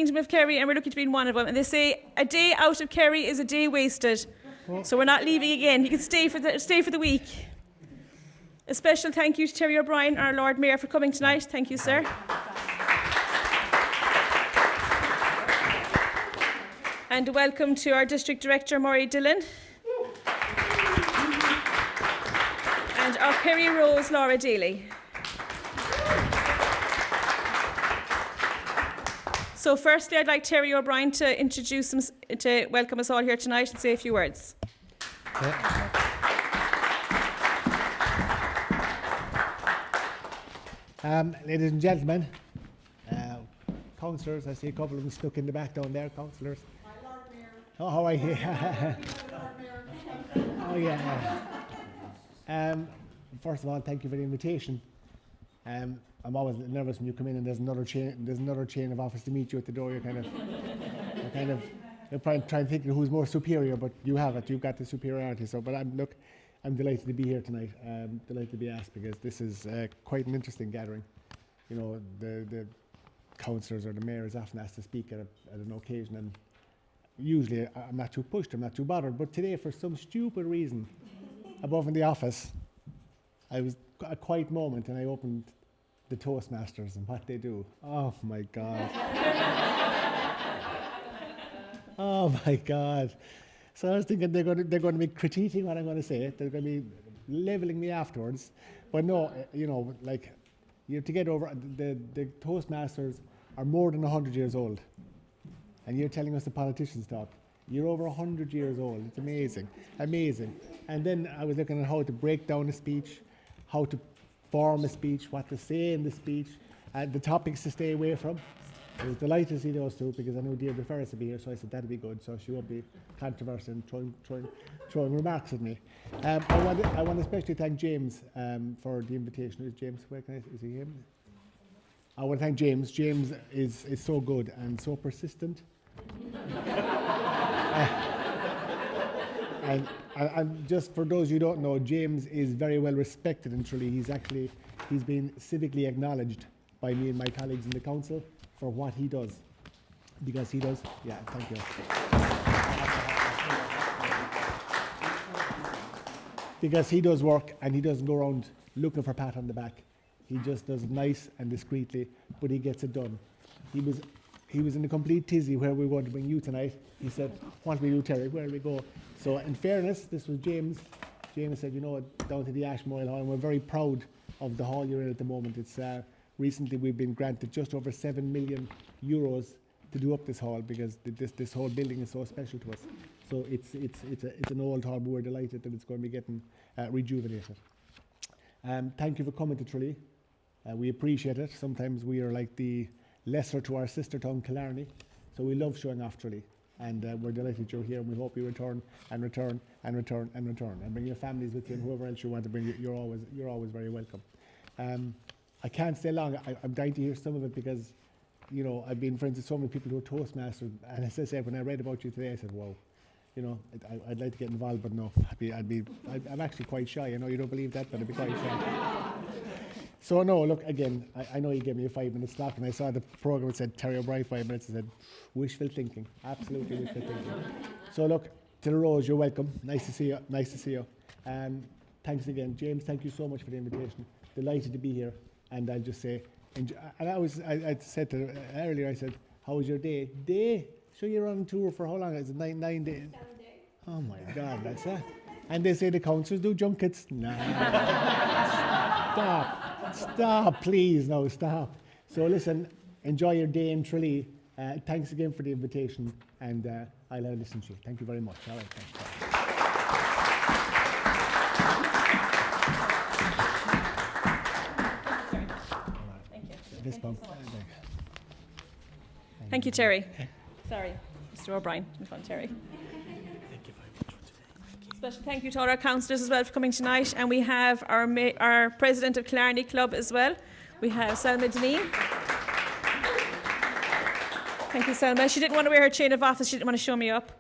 Kingdom of Kerry, and we're looking to be in one of them. And they say a day out of Kerry is a day wasted. So we're not leaving again. You can stay for the week. A special thank you to Terry O'Brien, our Lord Mayor, for coming tonight. Thank you, sir. And welcome to our District Director, Maury Dillon. And our Kerry Rose, Laura Daly. So firstly, I'd like Terry O'Brien to welcome us all here tonight and say a few words. Ladies and gentlemen, councillors, I see a couple of them stuck in the back down there, councillors. My Lord Mayor. Oh, how are you? Lord Mayor. Oh, yeah. First of all, thank you for the invitation. I'm always nervous when you come in and there's another chain of office to meet you at the door. You're probably trying to think who's more superior, but you have it. You've got the superiority. So, but I'm delighted to be here tonight. Delighted to be asked because this is quite an interesting gathering. You know, the councillors or the mayor is often asked to speak at an occasion, and usually I'm not too pushed, I'm not too bothered. But today, for some stupid reason, above in the office, I was a quiet moment, and I opened the Toastmasters and what they do. Oh my God! Oh my God! So I was thinking they're going to be critiquing what I'm going to say. They're going to be leveling me afterwards. But no, you know, like you have to get over the Toastmasters are more than 100 years old, and you're telling us the politicians talk. You're over 100 years old. It's amazing, amazing. And then I was looking at how to break down a speech, how to form a speech, what to say in the speech, and the topics to stay away from. I was delighted to see those two because I knew Deirdre Ferris would be here, so I said that'd be good, so she won't be controversial and throwing remarks at me. I want to especially thank James for the invitation. Is James, is he here? I want to thank James. James is so good and so persistent. And just for those you don't know, James is very well respected in Tralee. He's been civically acknowledged by me and my colleagues in the council for what he does. Because he does, yeah, thank you. Because he does work and he doesn't go around looking for a pat on the back. He just does it nice and discreetly, but he gets it done. He was in a complete tizzy where we were going to bring you tonight. He said, what do we do, Terry? Where do we go? So in fairness, this was James. James said, you know, down to the Ashmoyle Hall, and we're very proud of the hall you're in at the moment. It's recently we've been granted just over €7 million to do up this hall because this whole building is so special to us. So it's an old hall, but we're delighted that it's going to be getting rejuvenated. Thank you for coming to Tralee. We appreciate it. Sometimes we are like the lesser to our sister town, Killarney. So we love showing off Tralee. And we're delighted you're here, and we hope you return and return and return and return. And bring your families with you, and whoever else you want to bring, you're always very welcome. I can't stay long. I'm dying to hear some of it because, you know, I've been friends with so many people who are Toastmasters, and as I said, when I read about you today, I said, wow, you know, I'd like to get involved, but no, I'm actually quite shy. I know you don't believe that, but I'd be quite shy. So no, look, again, I know you gave me a 5 minute slot, and I saw the programme that said Terry O'Brien 5 minutes, and said, wishful thinking, absolutely wishful thinking. So look, to the Rose, you're welcome. Nice to see you. Thanks again. James, thank you so much for the invitation. Delighted to be here. And I'll just say, and I said to her earlier, I said, how was your day? Day? So you're on tour for how long? Is it 9 days? 7 days. Oh my God, that's that. And they say the councillors do junkets. Nah. Stop, please, no, stop. So listen, enjoy your day in Tralee. Thanks again for the invitation, and I'll listen to you. Thank you very much. All right, thanks. Thank you, Terry. Sorry, Mr. O'Brien. Thank you very much. Special thank you to all our councillors as well for coming tonight, and we have our president of Killarney Club as well. We have Selma Deneen. Thank you, Selma. She didn't want to wear her chain of office. She didn't want to show me up.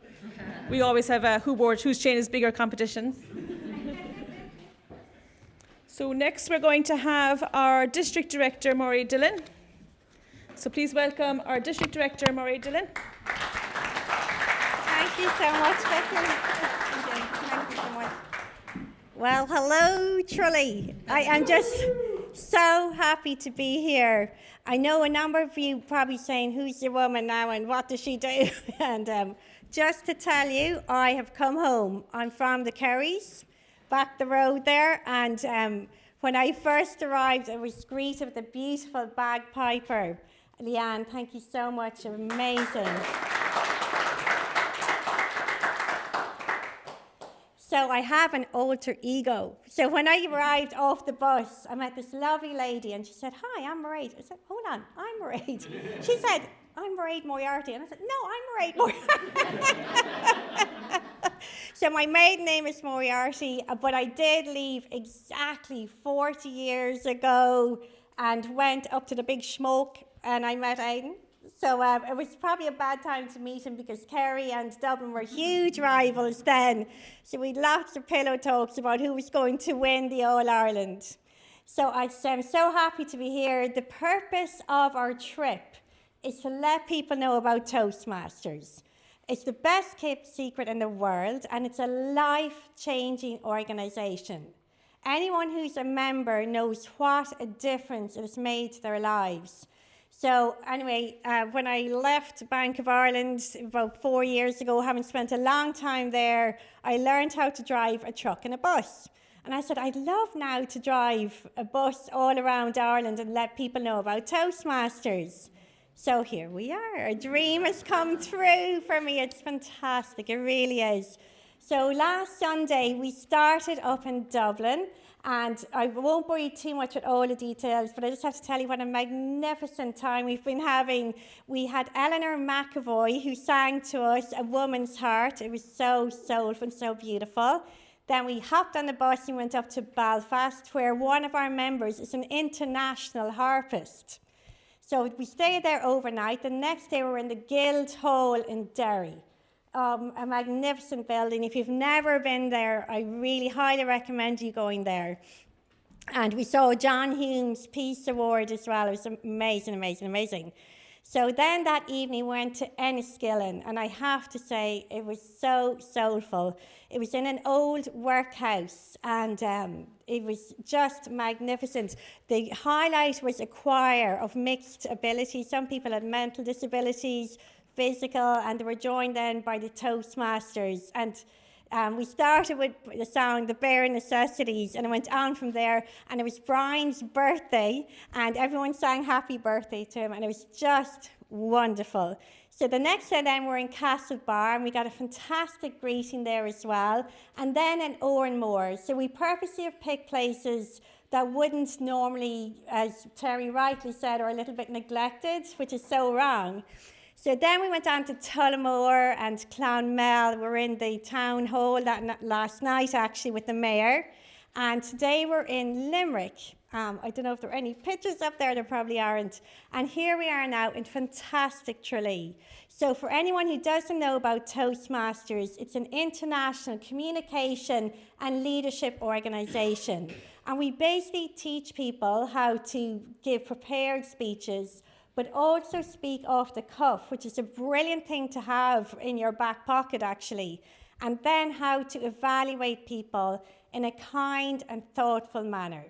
We always have whose chain is bigger competitions. So next we're going to have our District Director, Maury Dillon. So please welcome our District Director, Mairead Dillon. Thank you so much, Becky. Thank you so much. Well, hello, Tralee. I am just so happy to be here. I know a number of you probably saying, who's the woman now and what does she do? And just to tell you, I have come home. I'm from the Kerrys, back the road there. And when I first arrived, I was greeted with a beautiful bagpiper. Leanne, thank you so much. Amazing. So I have an alter ego. So when I arrived off the bus, I met this lovely lady and she said, hi, I'm Mairead. I said, hold on, I'm Mairead. She said, I'm Mairead Moriarty. And I said, no, I'm Mairead Moriarty. So my maiden name is Moriarty, but I did leave exactly 40 years ago and went up to the big smoke and I met Aidan. So it was probably a bad time to meet him because Kerry and Dublin were huge rivals then. So we had lots of pillow talks about who was going to win the All-Ireland. So I'm so happy to be here. The purpose of our trip is to let people know about Toastmasters. It's the best kept secret in the world and it's a life-changing organisation. Anyone who's a member knows what a difference it has made to their lives. So anyway, when I left Bank of Ireland about 4 years ago, having spent a long time there, I learned how to drive a truck and a bus. And I said, I'd love now to drive a bus all around Ireland and let people know about Toastmasters. So here we are. A dream has come true for me. It's fantastic. It really is. So last Sunday, we started up in Dublin. And I won't bore you too much with all the details, but I just have to tell you what a magnificent time we've been having. We had Eleanor McAvoy, who sang to us A Woman's Heart. It was so soulful and so beautiful. Then we hopped on the bus and went up to Belfast, where one of our members is an international harpist. So we stayed there overnight. The next day we were in the Guildhall in Derry. A magnificent building. If you've never been there, I really highly recommend you going there. And we saw John Hume's Peace Award as well. It was amazing, amazing, amazing. So then that evening we went to Enniskillen, and I have to say it was so soulful. It was in an old workhouse, and it was just magnificent. The highlight was a choir of mixed abilities. Some people had mental disabilities, physical, and they were joined then by the Toastmasters. And we started with the song, The Bare Necessities, and it went on from there. And it was Brian's birthday, and everyone sang happy birthday to him, and it was just wonderful. So the next day then we're in Castlebar, and we got a fantastic greeting there as well. And then in Oranmore. So we purposely have picked places that wouldn't normally, as Terry rightly said, are a little bit neglected, which is so wrong. So then we went on to Tullamore and Clonmel. We were in the town hall last night, actually, with the mayor. And today we're in Limerick. I don't know if there are any pictures up there. There probably aren't. And here we are now in fantastic Tralee. So for anyone who doesn't know about Toastmasters, it's an international communication and leadership organisation. And we basically teach people how to give prepared speeches, but also speak off the cuff, which is a brilliant thing to have in your back pocket, actually. And then how to evaluate people in a kind and thoughtful manner.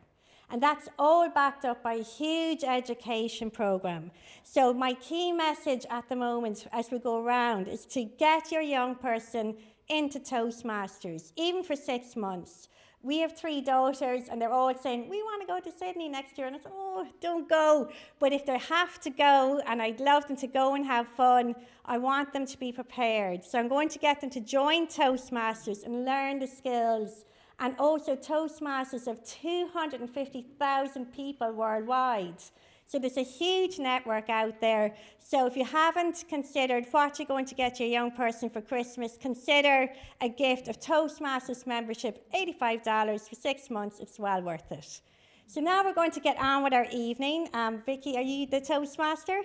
And that's all backed up by a huge education program. So my key message at the moment as we go around is to get your young person into Toastmasters, even for 6 months. We have 3 daughters, and they're all saying, we want to go to Sydney next year. And I said, oh, don't go. But if they have to go, and I'd love them to go and have fun, I want them to be prepared. So I'm going to get them to join Toastmasters and learn the skills. And also, Toastmasters have 250,000 people worldwide. So there's a huge network out there. So if you haven't considered what you're going to get your young person for Christmas, consider a gift of Toastmasters membership, $85 for 6 months. It's well worth it. So now we're going to get on with our evening. Vicky, are you the Toastmaster?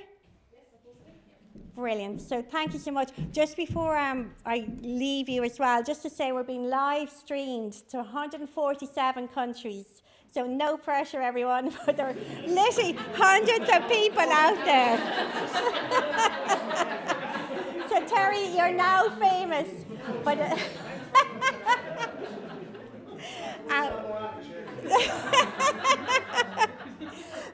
Brilliant. So thank you so much. Just before I leave you as well, just to say we're being live streamed to 147 countries. So no pressure, everyone, but there are literally hundreds of people out there. So Terry, you're now famous, but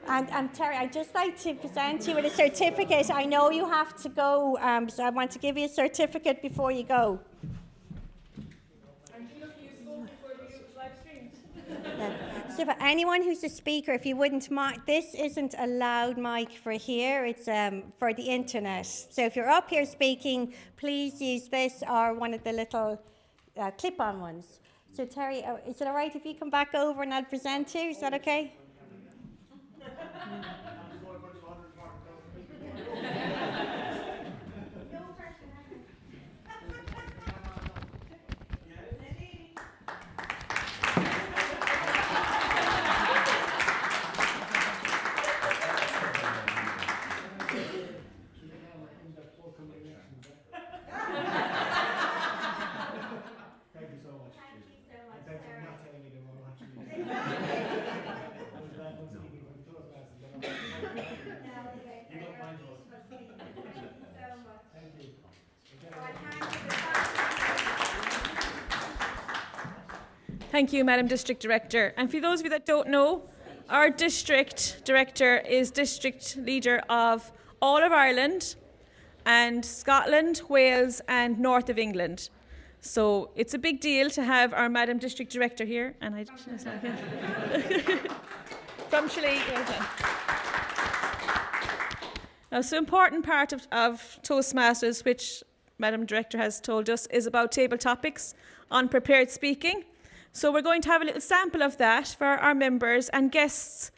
and Terry, I'd just like to present you with a certificate. I know you have to go, so I want to give you a certificate before you go. So for anyone who's a speaker, if you wouldn't mind, this isn't a loud mic for here, it's for the internet. So if you're up here speaking, please use this or one of the little clip-on ones. So Terry, is it all right if you come back over and I'll present you? Is that okay? Thank you so much. Thank you so much, Thanks for Terry. not telling me that I'm actually. I was glad when speaking from Toastmasters, but you got mine first. Thank you. Thank you, Madam District Director. And for those of you that don't know, our District Director is District Leader of all of Ireland and Scotland, Wales and North of England. So it's a big deal to have our Madam District Director here. And I from Tralee, well done. Now, so important part of Toastmasters, which Madam Director has told us, is about table topics on prepared speaking. So we're going to have a little sample of that for our members, and guests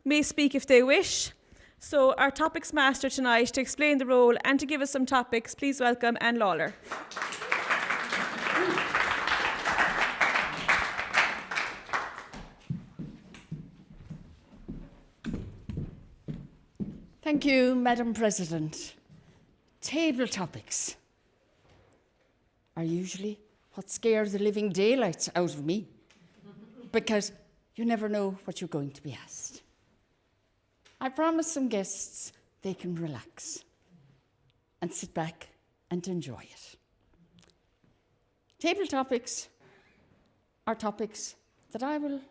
may speak if they wish. So our topics master tonight, to explain the role and to give us some topics, please welcome Anne Lawler. Thank you, Madam President. Table topics are usually what scares the living daylights out of me, because you never know what you're going to be asked. I promise some guests they can relax and sit back and enjoy it. Table topics are topics that I will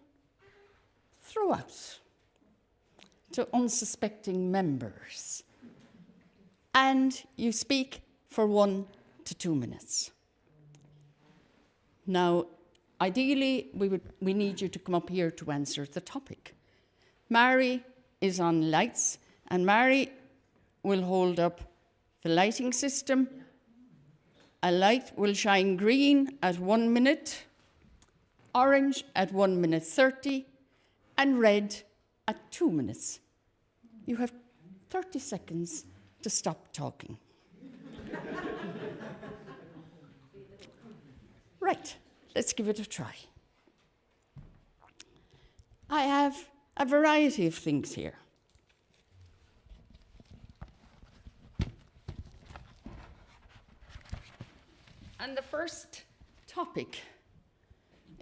throw out to unsuspecting members, and you speak for 1 to 2 minutes. Now, ideally, we need you to come up here to answer the topic. Mary is on lights, and Mary will hold up the lighting system. A light will shine green at 1 minute, orange at 1 minute 30, and red at 2 minutes. You have 30 seconds to stop talking. Right, let's give it a try. I have a variety of things here. And the first topic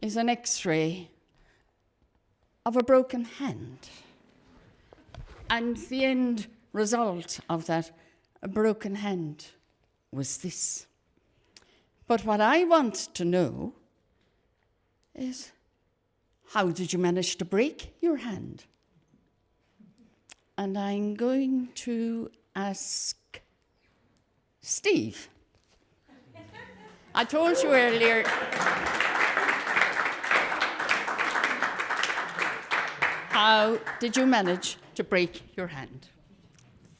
is an X-ray of a broken hand. And the end result of that broken hand was this. But what I want to know is, how did you manage to break your hand? And I'm going to ask Steve. I told you earlier, how did you manage to break your hand?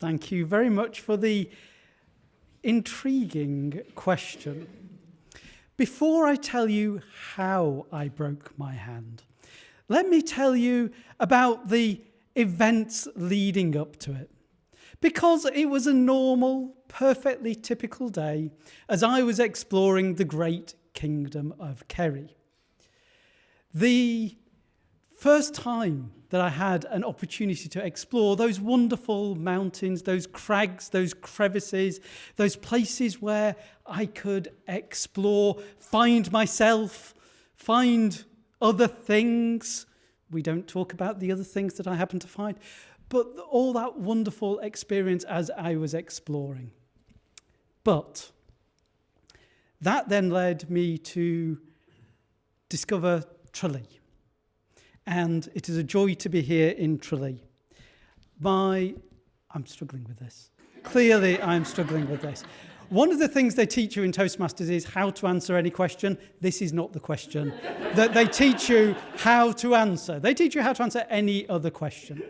Thank you very much for the intriguing question. Before I tell you how I broke my hand, let me tell you about the events leading up to it. Because it was a normal, perfectly typical day as I was exploring the great kingdom of Kerry. The first time that I had an opportunity to explore those wonderful mountains, those crags, those crevices, those places where I could explore, find myself, find other things, We don't talk about the other things that I happen to find, but all that wonderful experience as I was exploring. But that then led me to discover Tralee. And it is a joy to be here in Tralee. I'm struggling with this. Clearly, I'm struggling with this. One of the things they teach you in Toastmasters is how to answer any question. This is not the question that they teach you how to answer. They teach you how to answer any other question.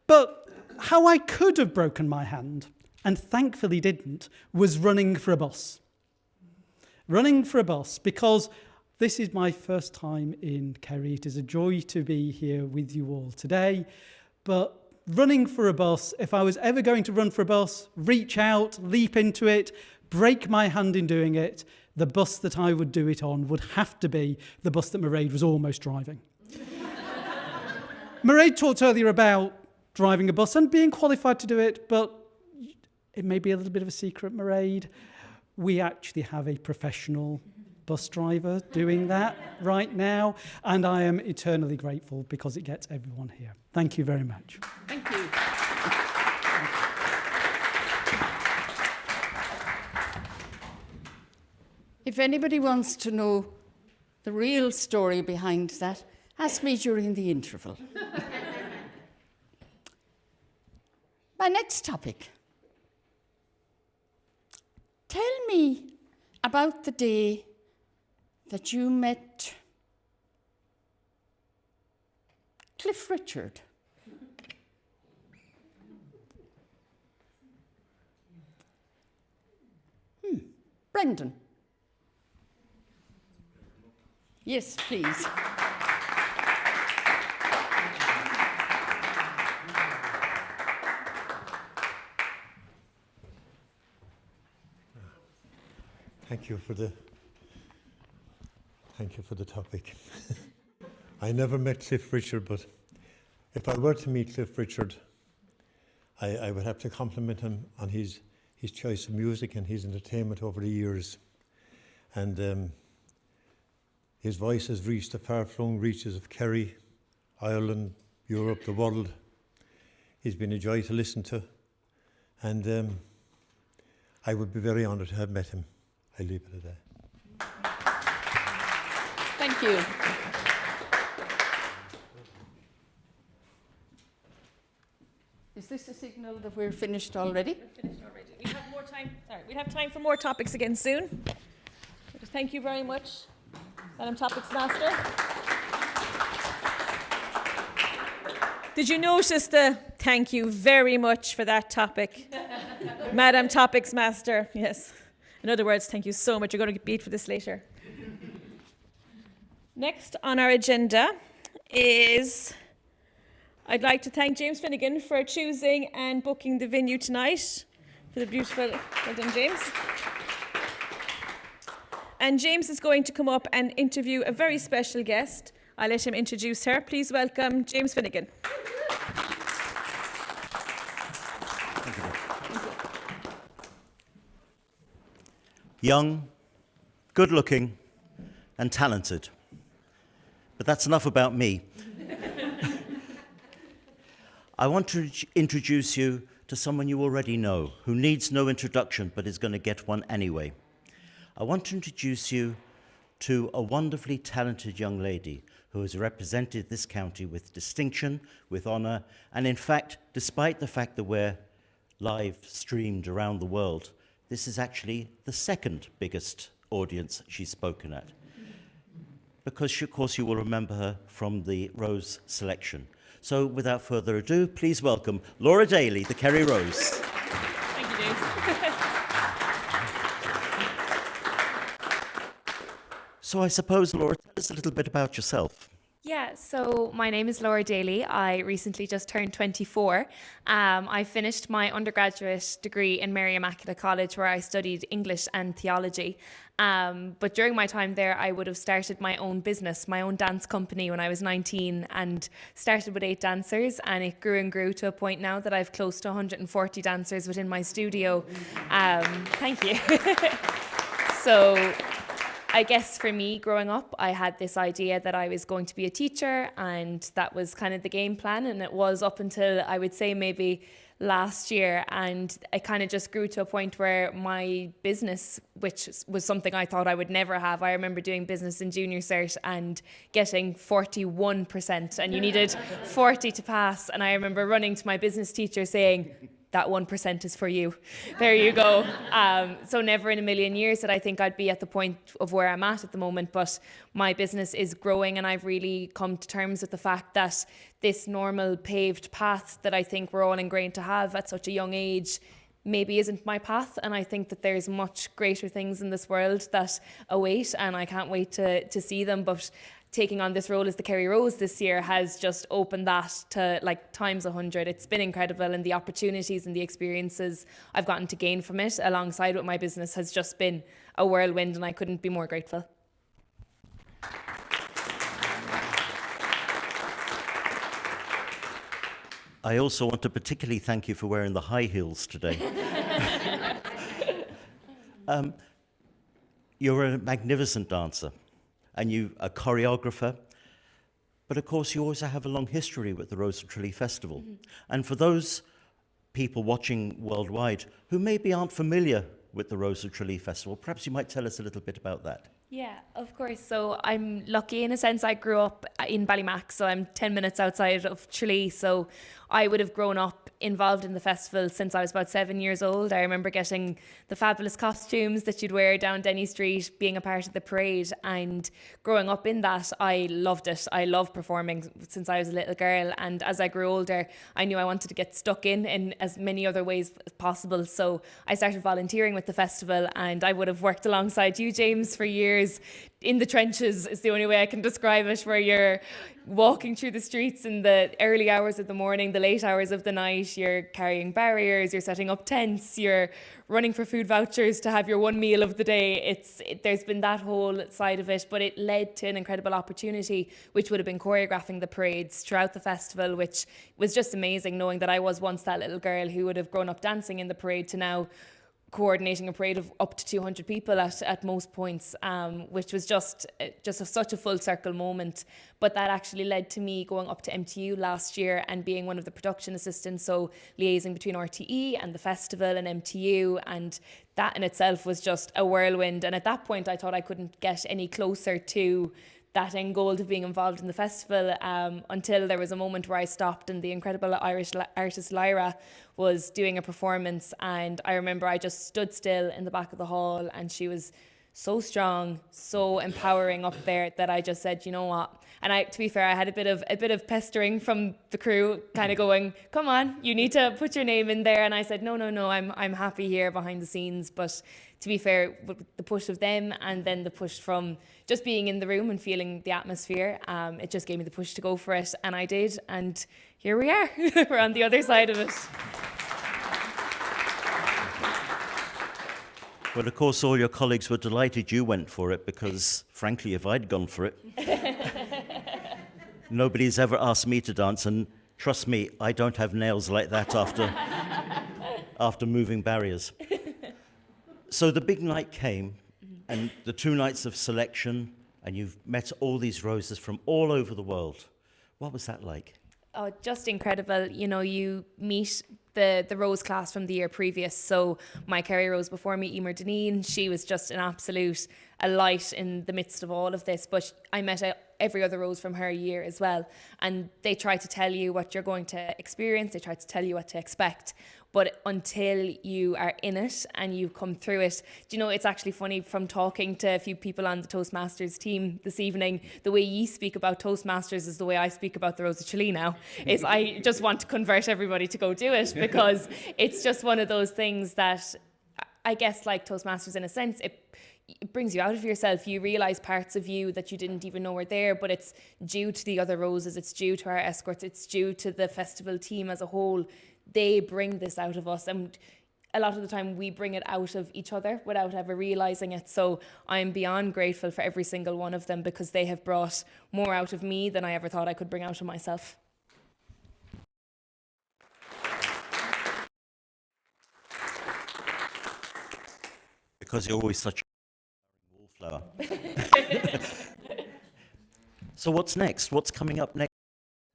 But how I could have broken my hand, and thankfully didn't, was running for a bus. Running for a bus, because this is my first time in Kerry. It is a joy to be here with you all today. But running for a bus, if I was ever going to run for a bus, reach out, leap into it, break my hand in doing it, the bus that I would do it on would have to be the bus that Mairead was almost driving. Mairead talked earlier about driving a bus and being qualified to do it, but it may be a little bit of a secret, Mairead. We actually have a professional bus driver doing that right now, and I am eternally grateful because it gets everyone here. Thank you very much. Thank you. If anybody wants to know the real story behind that, ask me during the interval. My next topic. Tell me about the day that you met Cliff Richard. Brendan. Yes, please. Thank you for the topic. I never met Cliff Richard, but if I were to meet Cliff Richard, I would have to compliment him on his choice of music and his entertainment over the years. And his voice has reached the far-flung reaches of Kerry, Ireland, Europe, the world. He's been a joy to listen to, and I would be very honoured to have met him. I leave it at that. Thank you. Is this a signal that we're finished already? We're finished already. We have more time. Sorry, we'll have time for more topics again soon. But thank you very much, Madam Topics Master. Did you notice the thank you very much for that topic? Madam Topics Master, yes. In other words, thank you so much. You're going to get beat for this later. Next on our agenda is, I'd like to thank James Finnegan for choosing and booking the venue tonight for the beautiful, well done James. And James is going to come up and interview a very special guest. I'll let him introduce her. Please welcome James Finnegan. Young, good-looking, and talented. But that's enough about me. I want to introduce you to someone you already know, who needs no introduction, but is going to get one anyway. I want to introduce you to a wonderfully talented young lady who has represented this county with distinction, with honour, and in fact, despite the fact that we're live streamed around the world, this is actually the second biggest audience she's spoken at. Because, of course, you will remember her from the Rose selection. So, without further ado, please welcome Laura Daly, the Kerry Rose. Thank you, James. So I suppose, Laura, tell us a little bit about yourself. Yeah, so my name is Laura Daly. I recently just turned 24. I finished my undergraduate degree in Mary Immaculate College, where I studied English and theology. But during my time there, I would have started my own business, my own dance company when I was 19, and started with 8 dancers, and it grew and grew to a point now that I've close to 140 dancers within my studio. Thank you. So I guess for me growing up, I had this idea that I was going to be a teacher, and that was kind of the game plan. And it was up until, I would say, maybe last year, and it kind of just grew to a point where my business, which was something I thought I would never have, I remember doing business in junior cert and getting 41%, and you needed 40 to pass. And I remember running to my business teacher saying, that 1% is for you. There you go. So never in a million years that I think I'd be at the point of where I'm at the moment, but my business is growing, and I've really come to terms with the fact that this normal paved path that I think we're all ingrained to have at such a young age maybe isn't my path. And I think that there's much greater things in this world that await, and I can't wait to see them. But taking on this role as the Kerry Rose this year has just opened that to like times 100. It's been incredible, and the opportunities and the experiences I've gotten to gain from it alongside with my business has just been a whirlwind, and I couldn't be more grateful. I also want to particularly thank you for wearing the high heels today. You're a magnificent dancer, and you a choreographer, but of course you also have a long history with the Rose of Tralee Festival. Mm-hmm. And for those people watching worldwide who maybe aren't familiar with the Rose of Tralee Festival, perhaps you might tell us a little bit about that. Yeah, of course. So I'm lucky in a sense. I grew up in Ballymac, so I'm 10 minutes outside of Tralee. So I would have grown up involved in the festival since I was about 7 years old. I remember getting the fabulous costumes that you'd wear down Denny Street, being a part of the parade, and growing up in that, I loved it. I loved performing since I was a little girl, and as I grew older, I knew I wanted to get stuck in as many other ways as possible. So I started volunteering with the festival, and I would have worked alongside you, James, for years. In the trenches is the only way I can describe it, where you're walking through the streets in the early hours of the morning, the late hours of the night, you're carrying barriers, you're setting up tents, you're running for food vouchers to have your one meal of the day. There's been that whole side of it, but it led to an incredible opportunity, which would have been choreographing the parades throughout the festival, which was just amazing, knowing that I was once that little girl who would have grown up dancing in the parade to now coordinating a parade of up to 200 people at most points, which was just such a full circle moment. But that actually led to me going up to MTU last year and being one of the production assistants, so liaising between RTE and the festival and MTU, and that in itself was just a whirlwind. And at that point I thought I couldn't get any closer to that end goal of being involved in the festival until there was a moment where I stopped and the incredible Irish artist Lyra was doing a performance, and I remember I just stood still in the back of the hall, and she was so strong, so empowering up there that I just said, you know what? And to be fair, I had a bit of pestering from the crew, kind of going, come on, you need to put your name in there. And I said, no, I'm happy here behind the scenes. But to be fair, with the push of them and then the push from just being in the room and feeling the atmosphere, it just gave me the push to go for it. And I did. And here we are. We're on the other side of it. Well, of course, all your colleagues were delighted you went for it, because, frankly, if I'd gone for it, nobody's ever asked me to dance, and trust me, I don't have nails like that after moving barriers. So the big night came, and the 2 nights of selection, and you've met all these roses from all over the world. What was that like? Oh, just incredible. You know, you meet the Rose class from the year previous. So my Kerry Rose before me, Emer Deneen, she was just an absolute a light in the midst of all of this. But I met every other Rose from her year as well. And they try to tell you what you're going to experience. They try to tell you what to expect. But until you are in it and you come through it, do you know, it's actually funny, from talking to a few people on the Toastmasters team this evening, the way you speak about Toastmasters is the way I speak about the Rose of Tralee now. Is I just want to convert everybody to go do it, because it's just one of those things that I guess, like Toastmasters in a sense, it brings you out of yourself. You realise parts of you that you didn't even know were there, but it's due to the other roses, it's due to our escorts, it's due to the festival team as a whole. They bring this out of us, and a lot of the time we bring it out of each other without ever realising it. So I'm beyond grateful for every single one of them, because they have brought more out of me than I ever thought I could bring out of myself. Because you're always such a wallflower. So what's next? What's coming up next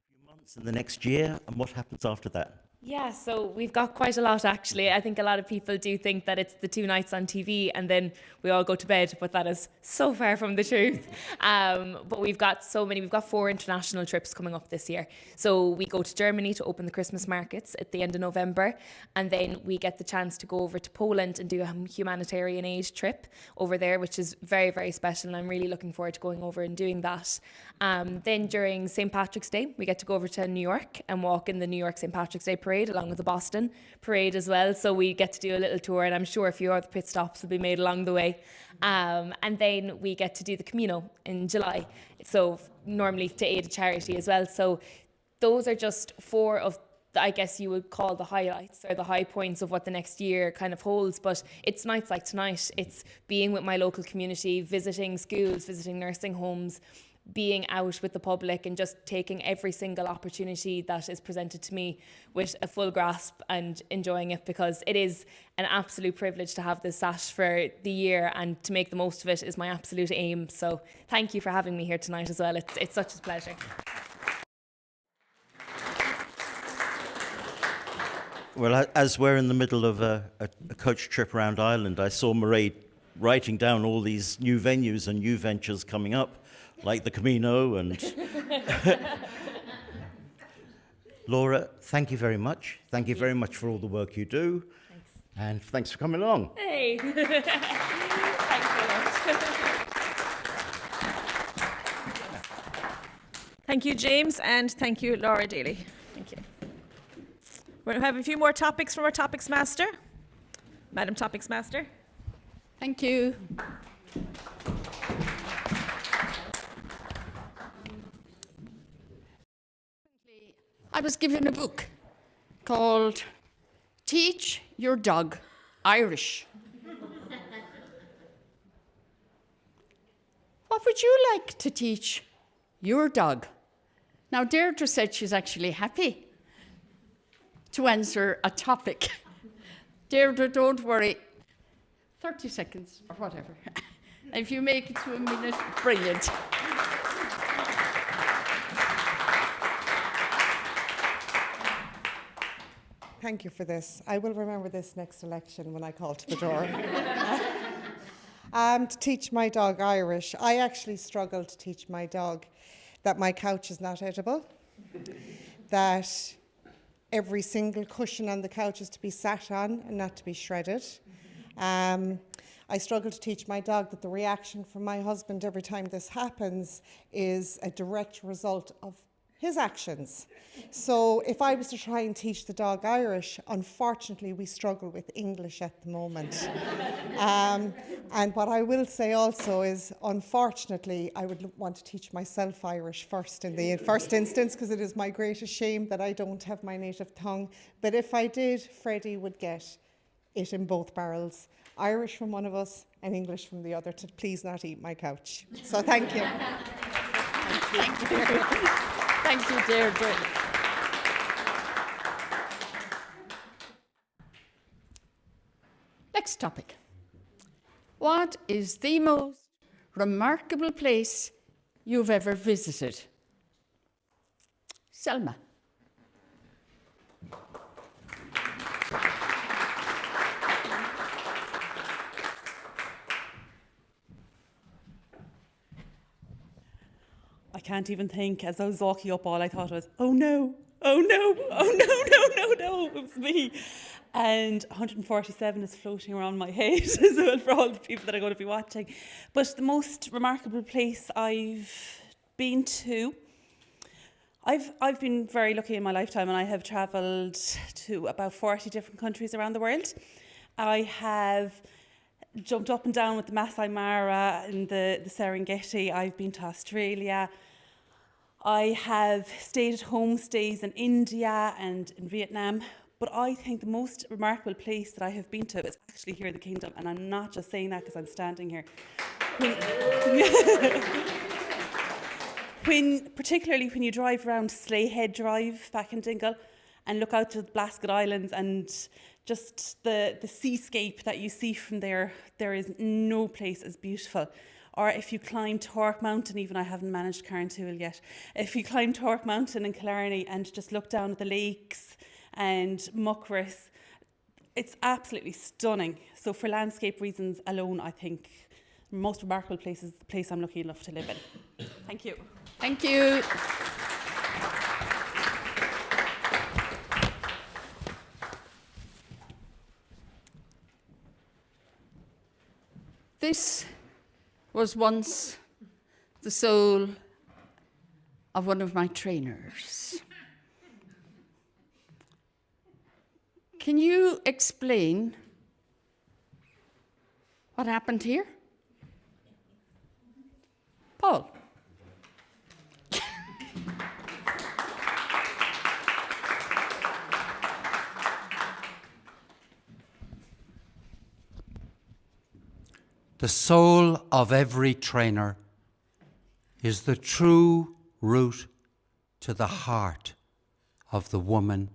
few months in the next year, and what happens after that? Yeah, so we've got quite a lot actually. I think a lot of people do think that it's the 2 nights on TV and then we all go to bed, but that is so far from the truth. But we've got 4 international trips coming up this year. So we go to Germany to open the Christmas markets at the end of November, and then we get the chance to go over to Poland and do a humanitarian aid trip over there, which is very, very special, and I'm really looking forward to going over and doing that. Then during St. Patrick's Day, we get to go over to New York and walk in the New York St. Patrick's Day parade along with the Boston parade as well. So we get to do a little tour, and I'm sure a few other pit stops will be made along the way. And then we get to do the Camino in July. So normally to aid a charity as well. So those are just 4 of, I guess you would call the highlights or the high points of what the next year kind of holds. But it's nights like tonight. It's being with my local community, visiting schools, visiting nursing homes, being out with the public, and just taking every single opportunity that is presented to me with a full grasp and enjoying it, because it is an absolute privilege to have this sat for the year, and to make the most of it is my absolute aim. So thank you for having me here tonight as well. It's such a pleasure. Well, as we're in the middle of a coach trip around Ireland, I saw Mairead writing down all these new venues and new ventures coming up, like the Camino and... Laura, thank you very much. Thank you very much for all the work you do. Thanks. And thanks for coming along. Hey. Thanks so much. Thank you, James, and thank you, Laura Daly. Thank you. We're going to have a few more topics from our Topics Master. Madam Topics Master. Thank you. I was given a book called Teach Your Dog Irish. What would you like to teach your dog? Now, Deirdre said she's actually happy to answer a topic. Deirdre, don't worry. 30 seconds or whatever. If you make it to a minute, brilliant. Thank you for this. I will remember this next election when I call to the door. To teach my dog Irish, I actually struggle to teach my dog that my couch is not edible, that every single cushion on the couch is to be sat on and not to be shredded. I struggle to teach my dog that the reaction from my husband every time this happens is a direct result of his actions. So if I was to try and teach the dog Irish, unfortunately we struggle with English at the moment. And what I will say also is, unfortunately, I would want to teach myself Irish first in the first instance, because it is my greatest shame that I don't have my native tongue. But if I did, Freddie would get it in both barrels. Irish from one of us and English from the other, to please not eat my couch. So thank you. Thank you. Thank you, Deirdre. Next topic. What is the most remarkable place you've ever visited? Selma. I can't even think. As I was walking up, all I thought was, oh no, oh no, oh no, no, no, no, it was me. And 147 is floating around my head as well for all the people that are going to be watching. But the most remarkable place I've been to, I've been very lucky in my lifetime, and I have travelled to about 40 different countries around the world. I have jumped up and down with the Masai Mara and the Serengeti. I've been to Australia. I have stayed at homestays in India and in Vietnam. But I think the most remarkable place that I have been to is actually here in the Kingdom. And I'm not just saying that because I'm standing here. Particularly when you drive around Slayhead Drive back in Dingle and look out to the Blasket Islands and just the seascape that you see from there, there is no place as beautiful. or if you climb Torque Mountain, even I haven't managed Carntool yet, if you climb Torque Mountain in Killarney and just look down at the lakes and Muckross, it's absolutely stunning. So for landscape reasons alone, I think the most remarkable place is the place I'm lucky enough to live in. Thank you. Thank you. This was once the soul of one of my trainers. Can you explain what happened here? Paul. The soul of every trainer is the true route to the heart of the woman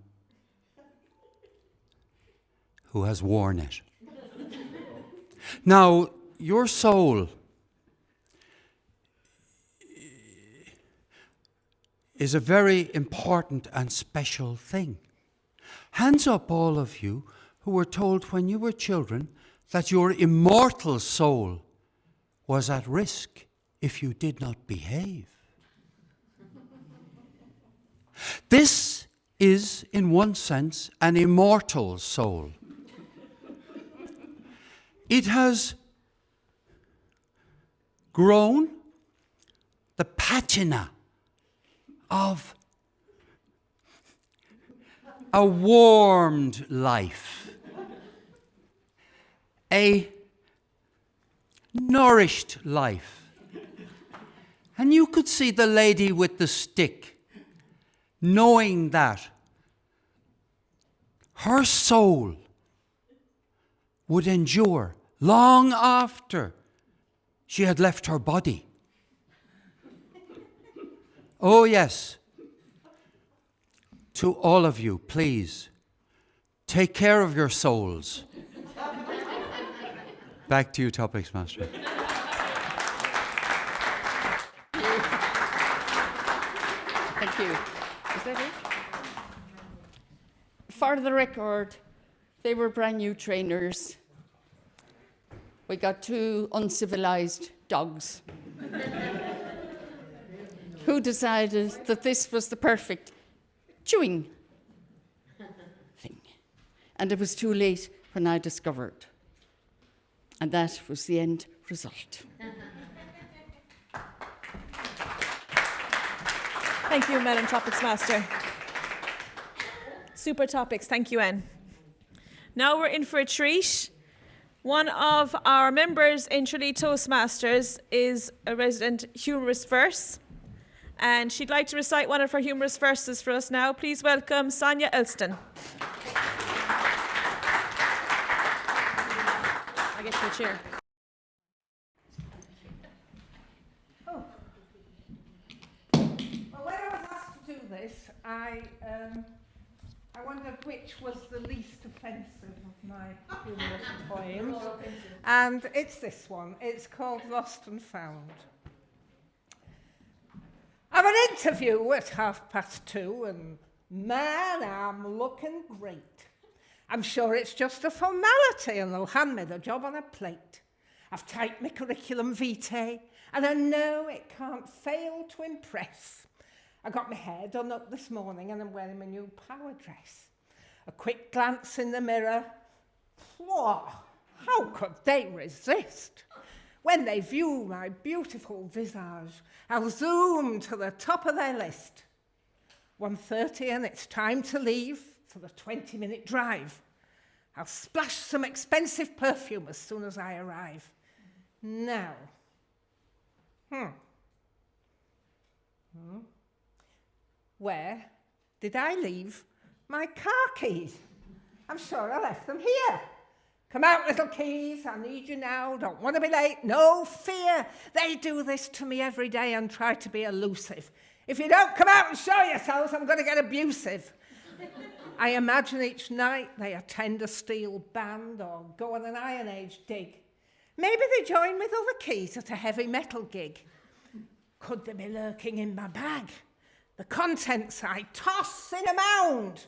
who has worn it. Now, your soul is a very important and special thing. Hands up, all of you who were told when you were children that your immortal soul was at risk if you did not behave. This is, in one sense, an immortal soul. It has grown the patina of a warmed life, a nourished life. And you could see the lady with the stick, knowing that her soul would endure long after she had left her body. Oh yes, to all of you, please, take care of your souls. Back to you, Toastmasters. Thank you. Is that it? For the record, they were brand new trainers. We got 2 uncivilized dogs who decided that this was the perfect chewing thing. And it was too late when I discovered. And that was the end result. Thank you, Madam Topics Master. Super topics. Thank you, Anne. Now we're in for a treat. One of our members in Tralee Toastmasters is a resident humorous verse, and she'd like to recite one of her humorous verses for us now. Please welcome Sonia Elston. I get you a chair. Oh. Well, when I was asked to do this, I wondered which was the least offensive of my humorous poems. And it's this one. It's called Lost and Found. I've an interview at 2:30 and man, I'm looking great. I'm sure it's just a formality and they'll hand me the job on a plate. I've typed my curriculum vitae and I know it can't fail to impress. I got my hair done up this morning and I'm wearing my new power dress. A quick glance in the mirror. Whoa, how could they resist? When they view my beautiful visage, I'll zoom to the top of their list. 1:30 and it's time to leave for the 20-minute drive. I'll splash some expensive perfume as soon as I arrive. Now, where did I leave my car keys? I'm sure I left them here. Come out, little keys, I need you now, don't want to be late, no fear. They do this to me every day and try to be elusive. If you don't come out and show yourselves, I'm going to get abusive. I imagine each night they attend a steel band or go on an Iron Age dig. Maybe they join with other keys at a heavy metal gig. Could they be lurking in my bag? The contents I toss in a mound.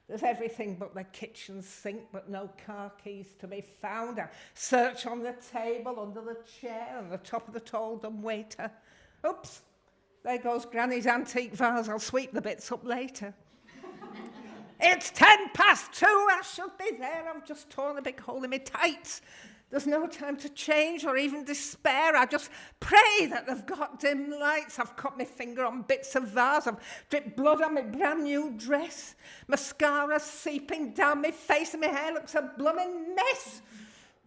There's everything but the kitchen sink, but no car keys to be found. I search on the table, under the chair, on the top of the tall dumbwaiter. Oops, there goes Granny's antique vase. I'll sweep the bits up later. It's 2:10. I should be there. I've just torn a big hole in my tights. There's no time to change or even despair. I just pray that they've got dim lights. I've cut my finger on bits of vase. I've dripped blood on my brand new dress. Mascara seeping down my face and my hair looks a blooming mess.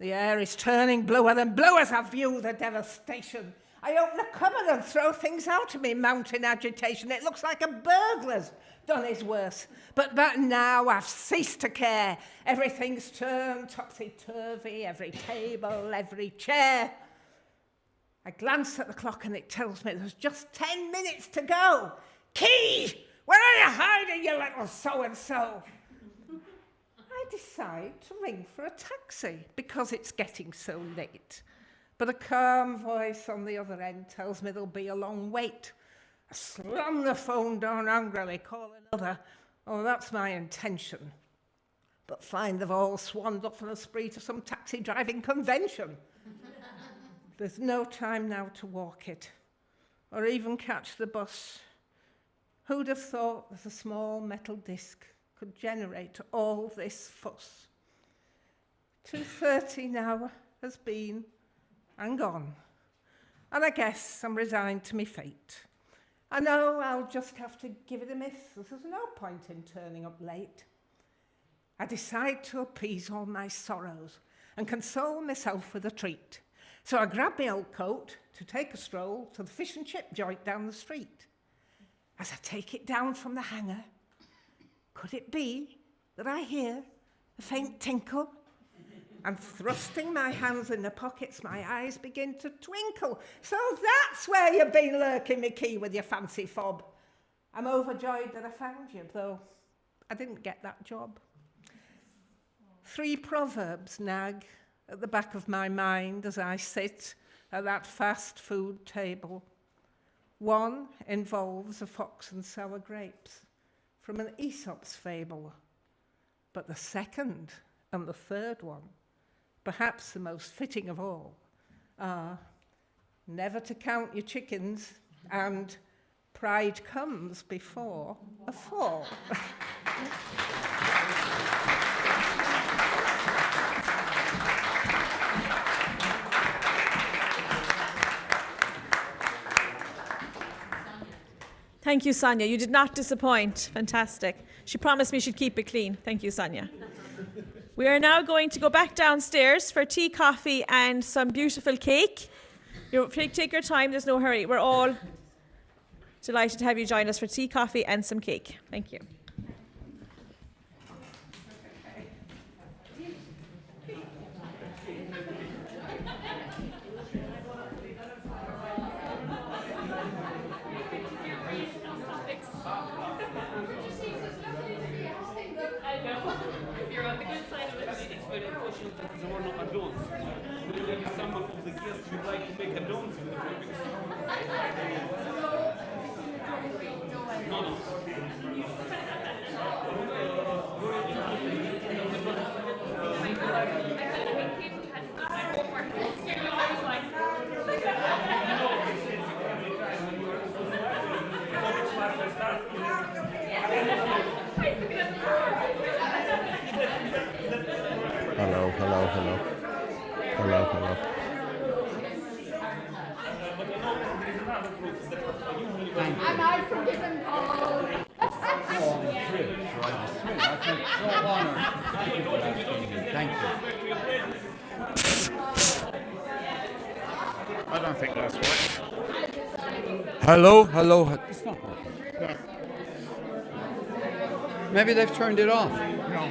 The air is turning bluer than blue as I view the devastation. I open the cupboard and throw things out of me, mountain agitation. It looks like a burglar's done his worst. But now I've ceased to care. Everything's turned topsy-turvy, every table, every chair. I glance at the clock and it tells me there's just 10 minutes to go. Key! Where are you hiding, you little so-and-so? I decide to ring for a taxi because it's getting so late. But a calm voice on the other end tells me there'll be a long wait. I slam the phone down angrily, call another. Oh, that's my intention. But find they've all swanned off on a spree to some taxi driving convention. There's no time now to walk it, or even catch the bus. Who'd have thought that a small metal disc could generate all this fuss? 2:30 now has been and gone, and I guess I'm resigned to my fate. I know I'll just have to give it a miss, as there's no point in turning up late. I decide to appease all my sorrows and console myself with a treat. So I grab my old coat to take a stroll to the fish and chip joint down the street. As I take it down from the hanger, could it be that I hear a faint tinkle? And thrusting my hands in the pockets, my eyes begin to twinkle. So that's where you've been lurking, me key, with your fancy fob. I'm overjoyed that I found you, though I didn't get that job. 3 proverbs nag at the back of my mind as I sit at that fast food table. One involves a fox and sour grapes from an Aesop's fable. But the second and the third one, perhaps the most fitting of all, are never to count your chickens and pride comes before a fall. Thank you, Sonia. You did not disappoint. Fantastic. She promised me she'd keep it clean. Thank you, Sonia. We are now going to go back downstairs for tea, coffee, and some beautiful cake. Take your time. There's no hurry. We're all delighted to have you join us for tea, coffee, and some cake. Thank you. Hello, hello, hello. Hello, hello. Am I forgiven, Paul? I don't think that's right. Hello, hello. It's not working. No. Maybe they've turned it off. No.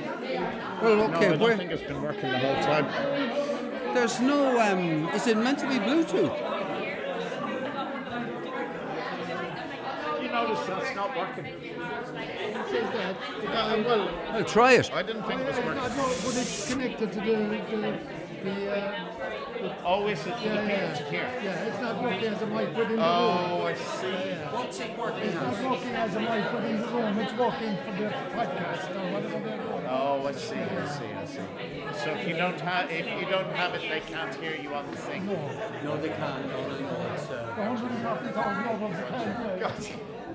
Well, okay. No, I don't think it's been working the whole time. There's no. Is it meant to be Bluetooth? You notice that's not working. It says that. Well, I'll try it. I didn't think it was working. But it's connected to the Always for the people to hear. Yeah, it's not working as a mic within the room. Oh, I see. What's it working It's not working as a mic within the room. It's working for the podcast or whatever they're doing. Oh, I see. So if you don't have it, they can't hear you on the thing. No, they can't. No, it's, The 150,000 others can't do it.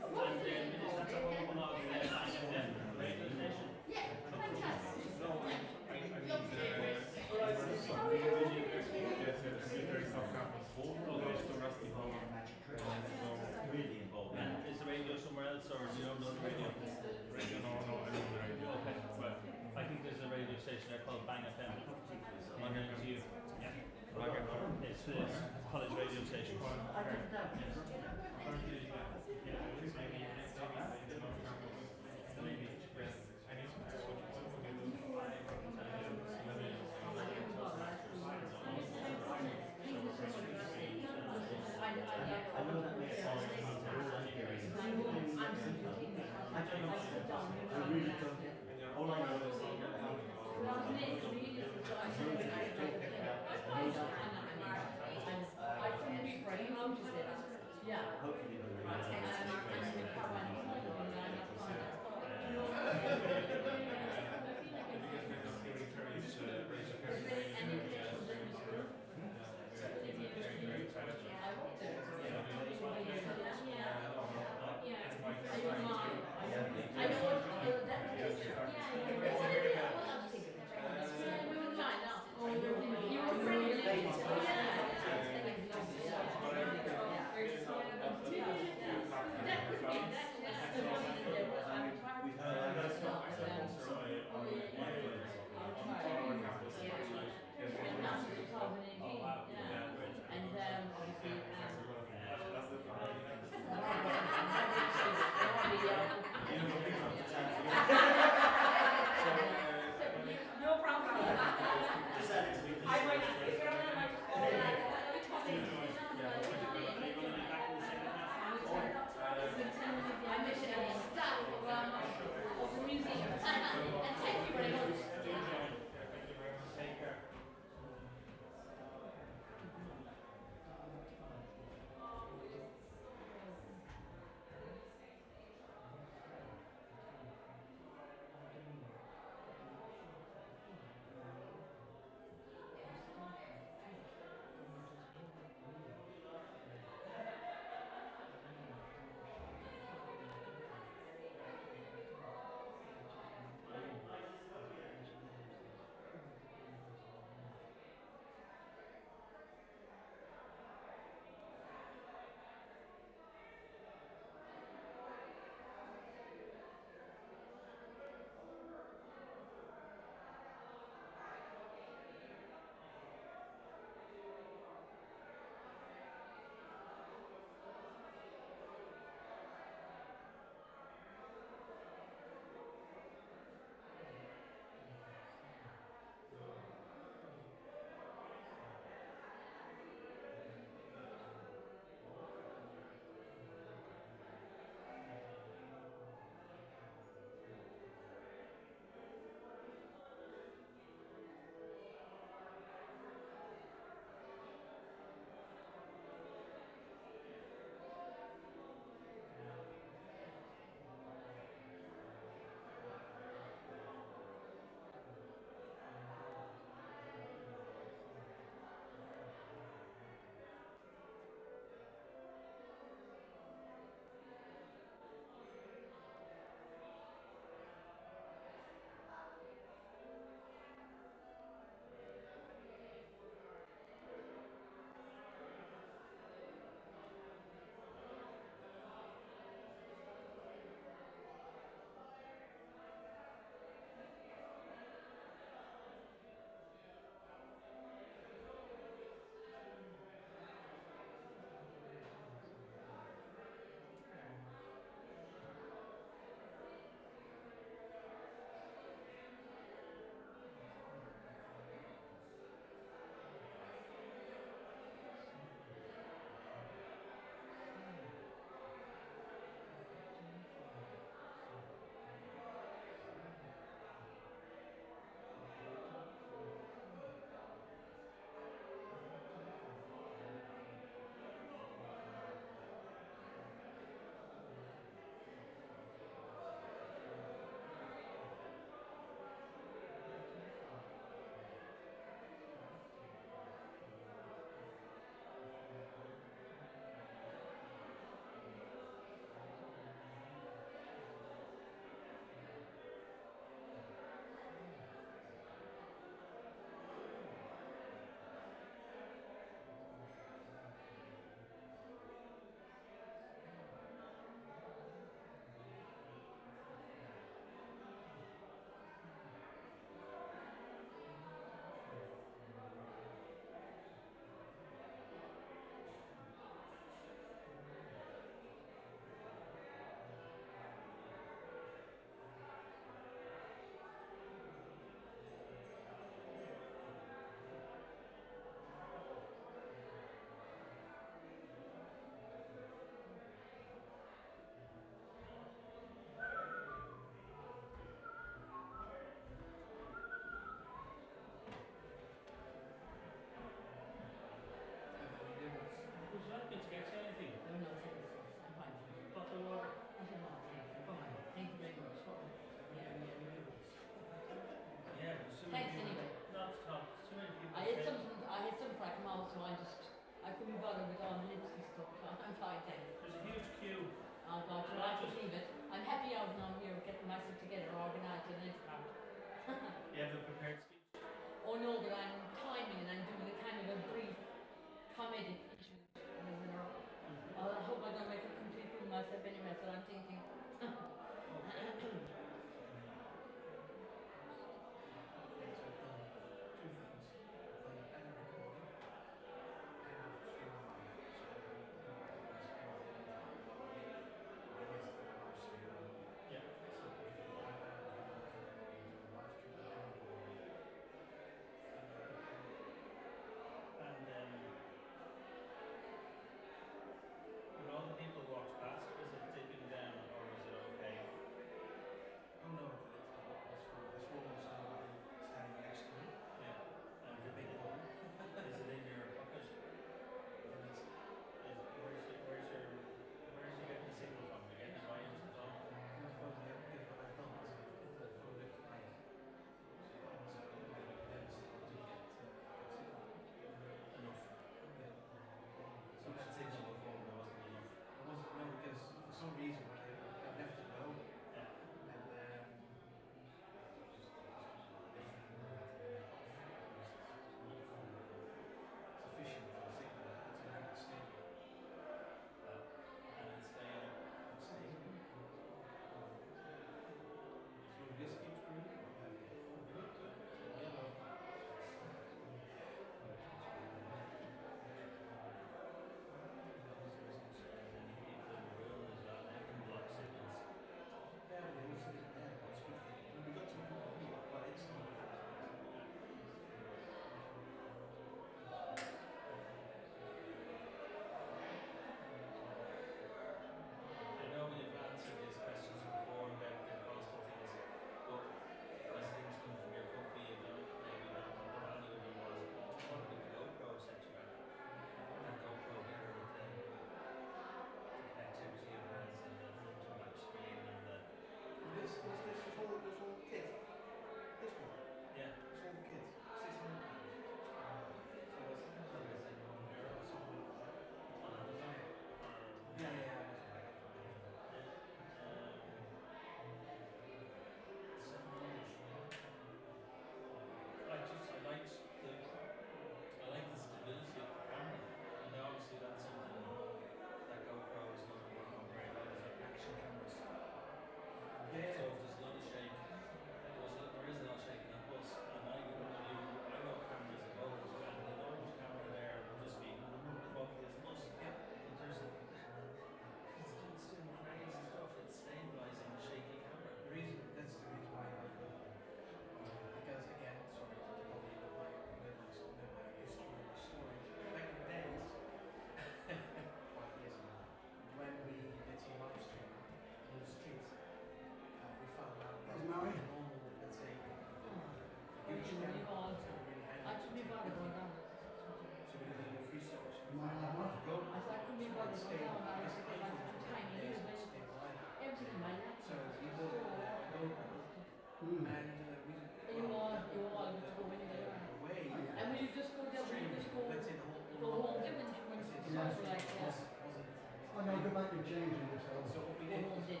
Oh, no, go back and change it. So what we did was I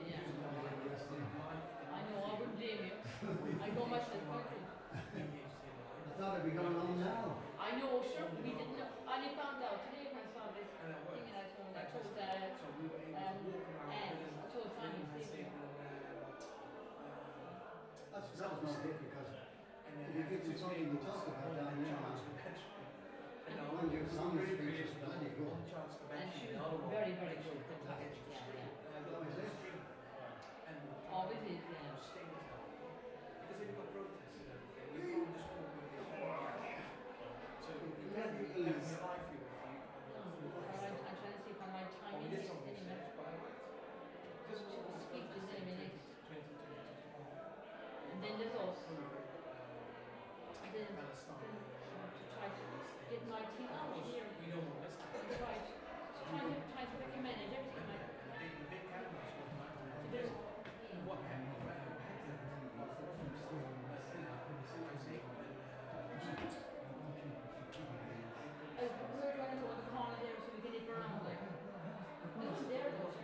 know, I wouldn't blame you. I know myself, I could. I thought it'd be going on now. I know, sure, we didn't know. I only found out today when I saw this thing and I told Anne, I told Simon, That was not good because if you get to something to talk about down here, when your song speech is bloody good. and she was very, very good. Fantastic, yeah. Always is. Always is, yeah. Because they've got protests and everything. You just so you can't be easy. I'm trying to see if I might time in this anyway. Just speak to them next. And then there's us. And then to try to get my team out here. We don't want this. That's right. Try to recommend everything. The big cameras what happened? We're going to the corner there so we get it around like. It was there though.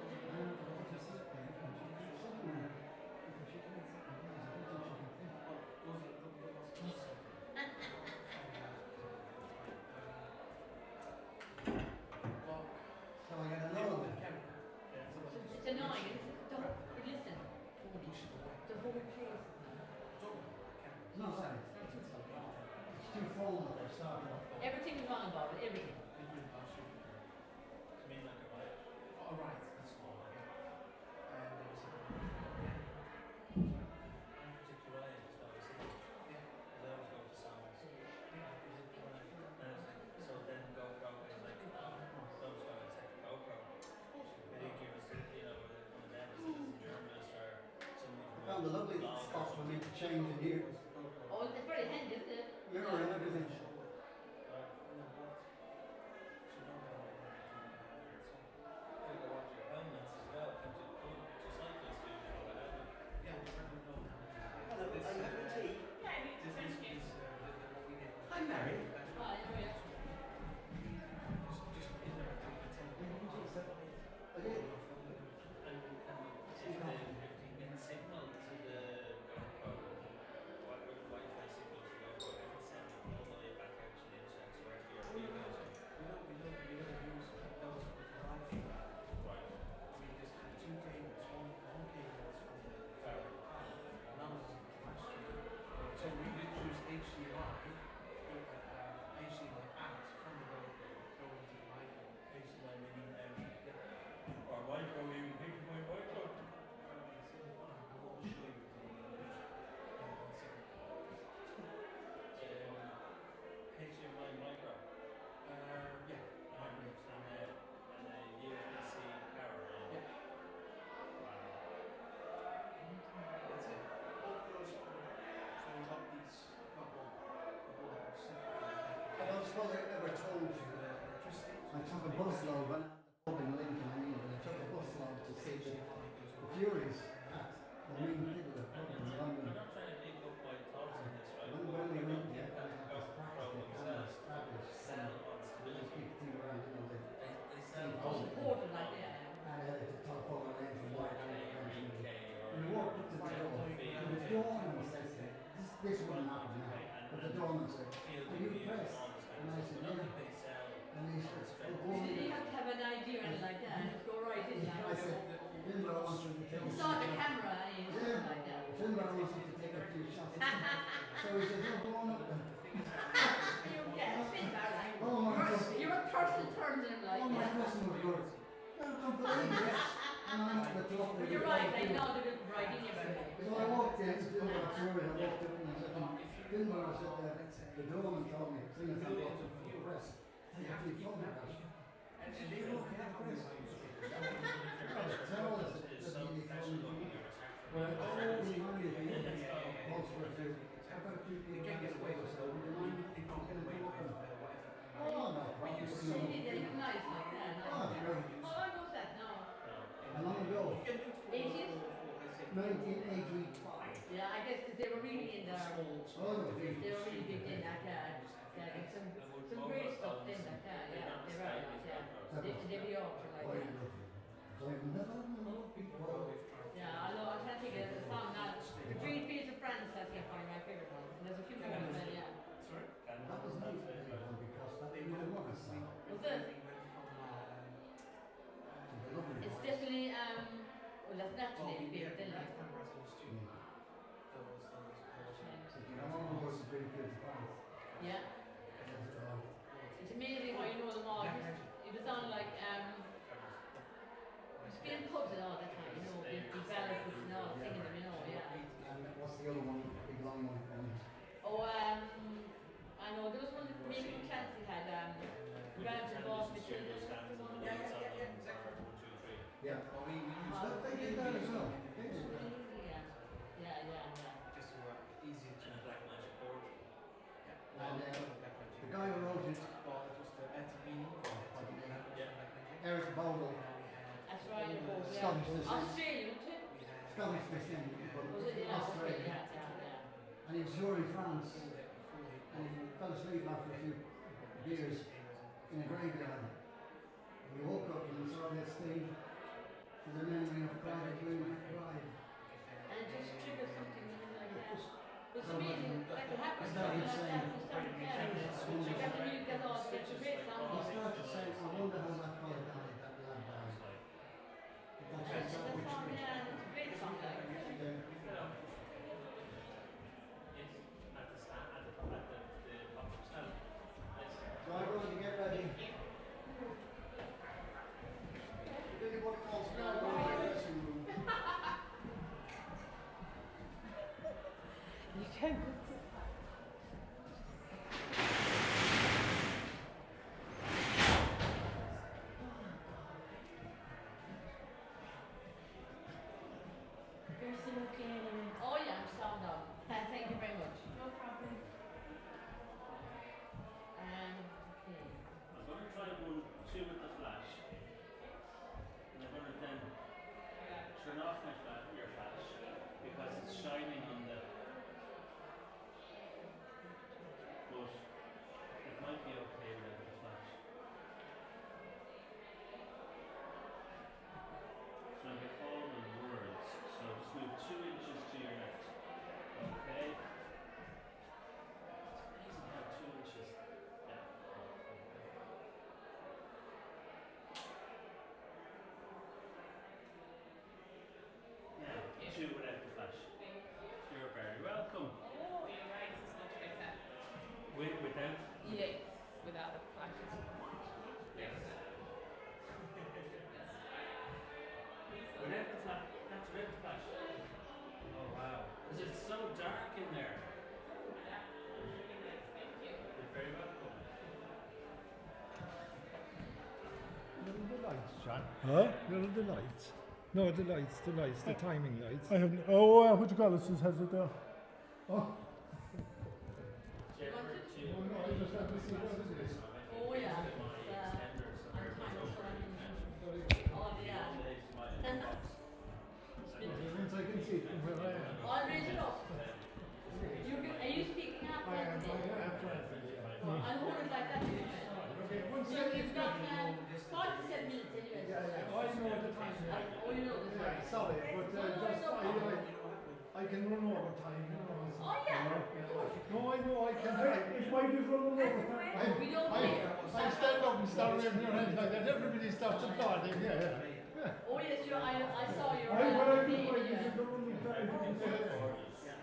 So I got another one. It's annoying. But listen. The whole place. No, sorry. It's too full for starting. Everything is wrong about it. Everything. All right, that's fine. And there was particular way as well, isn't it? Yeah. Because I always go to songs. So then GoPro is like, those guys like GoPro. They didn't give us, one of them is a journalist or someone I found a lovely spot for me to change in here. Oh, it's very handy, isn't it? Mirror and everything. I'm married. Signal to the GoPro, Wi-Fi signal to GoPro, it can send it all the way back out to the internet to wherever your video goes. We don't use those with the Wi-Fi. Right. We just have two cables. One cable is from the phone, another is from the flash. So we did use HDMI out from the GoPro, going to the micro. HDMI meaning or micro, you think of my micro? HDMI micro. Yeah. And a USB-C power. Yeah. Wow. That's it. All those. So we got these. I don't suppose I ever told you that I took a bus load when I had the pub in Lincoln in England. I took a bus load to see the Furies at the main middle of the pub in London. I'm not trying to make up my thoughts on this, right? When we went Yeah, there, that GoPro themselves sell on stability. They sell Oh, supported like that. And I had to telephone and then from work. UK And we walked up to the door, and the doorman says, this wouldn't happen now. But the doorman said, are you pressed? And I said, yeah. And he said, oh, You didn't have to have an idea or anything like that. Just go right in. I said, Finbar wants you to take You saw the camera and you Yeah, like that. Finbar wants you to take a few shots. So he said, oh, go on up then. Oh my God. You're a person turns in like Oh my that. customer good. I don't believe it. And I'm not the top. But you're right, I know they're good right in everywhere. So I walked in, Finbar through it, I walked up and I said, Finbar said, the doorman told me, sing a few lots of press. Take a few photographs. And they don't have this. Tell us that you need to well, all the money that you most for to I've got a few people They can't get away with so would you mind They if can't you get away can with walk whatever. Oh, no problem. So you did it nice like that. Oh, Oh, yes, because they were really in there. They were really big in that, yeah. Yeah, did some great stuff in that, yeah. They were, yeah. They be up for like. Yeah, although I'm trying to think of the song now. The Green Fields of France, that's probably my favourite one. And there's a few more of them, yeah. Sorry? That was nice because that they were Was it? It's definitely, well, that's naturally a favourite, isn't it? Yeah. It's amazing how you know them all. It was on like, it was being pubs and all that time, you know, the ballad groups and all, singing them, you know, yeah. And what's the other one, big long one? Oh, I know, there was one that maybe Clancy had, Grabs and Boss Matilda. Yeah. They did that as well. They did that. Yeah. Just to work easier to black magic board. And the guy who wrote it, Eric Bogle, That's right, it was, yeah. Scottish descent. Australian, wasn't it? Scottish descent, Was it? Yeah, Australia. yeah. And he was touring France, and he fell asleep after a few beers in a graveyard. And he woke up and he saw that stage to the memory of private room bride. And it just triggers something like that. It's amazing, like it happens to Started like that, saying, you start to get the music get on, it's a great he song. started saying, I wonder how that colour died, that lad died. That's a song, yeah, it's a great song, like. So I'm going to get ready. If anybody wants to go to the dressing room. You can. You're so okay. Oh yeah, I'm sound up. Thank you very much. No problem. Okay. I'm going to try one, two with the flash. And I'm going to then turn off your flash because it's shining on the. But it might be okay without the flash. So I get all the words. So just move 2 inches to your left. Okay. It's amazing how 2 inches. Yeah. Now, 2 without the flash. You're very welcome. Oh, you're right. It's much better. Without? Yes, without a flash. Yes. Without the flash. That's without the flash. Oh wow. Because it's so dark in there. You're very welcome. The lights, John. Huh? The lights. No, the lights, the timing lights. I haven't. What do you call it? Has it there? Oh. Oh yeah. Oh yeah. Once I can see it from where I am. I'll raise it up. Are you speaking up? I am translating. I'll hold it like that. Okay, one So second. you've got 47 minutes anyway. Yeah. Oh, I know the time. Oh, you know the time. Yeah, sorry, but just I can run over time. You know. Oh yeah. No, I know I can. If Mike is running over time. We don't care. I stand up and start waving your hands like that. Everybody starts applauding. Yeah. Oh yes, I saw your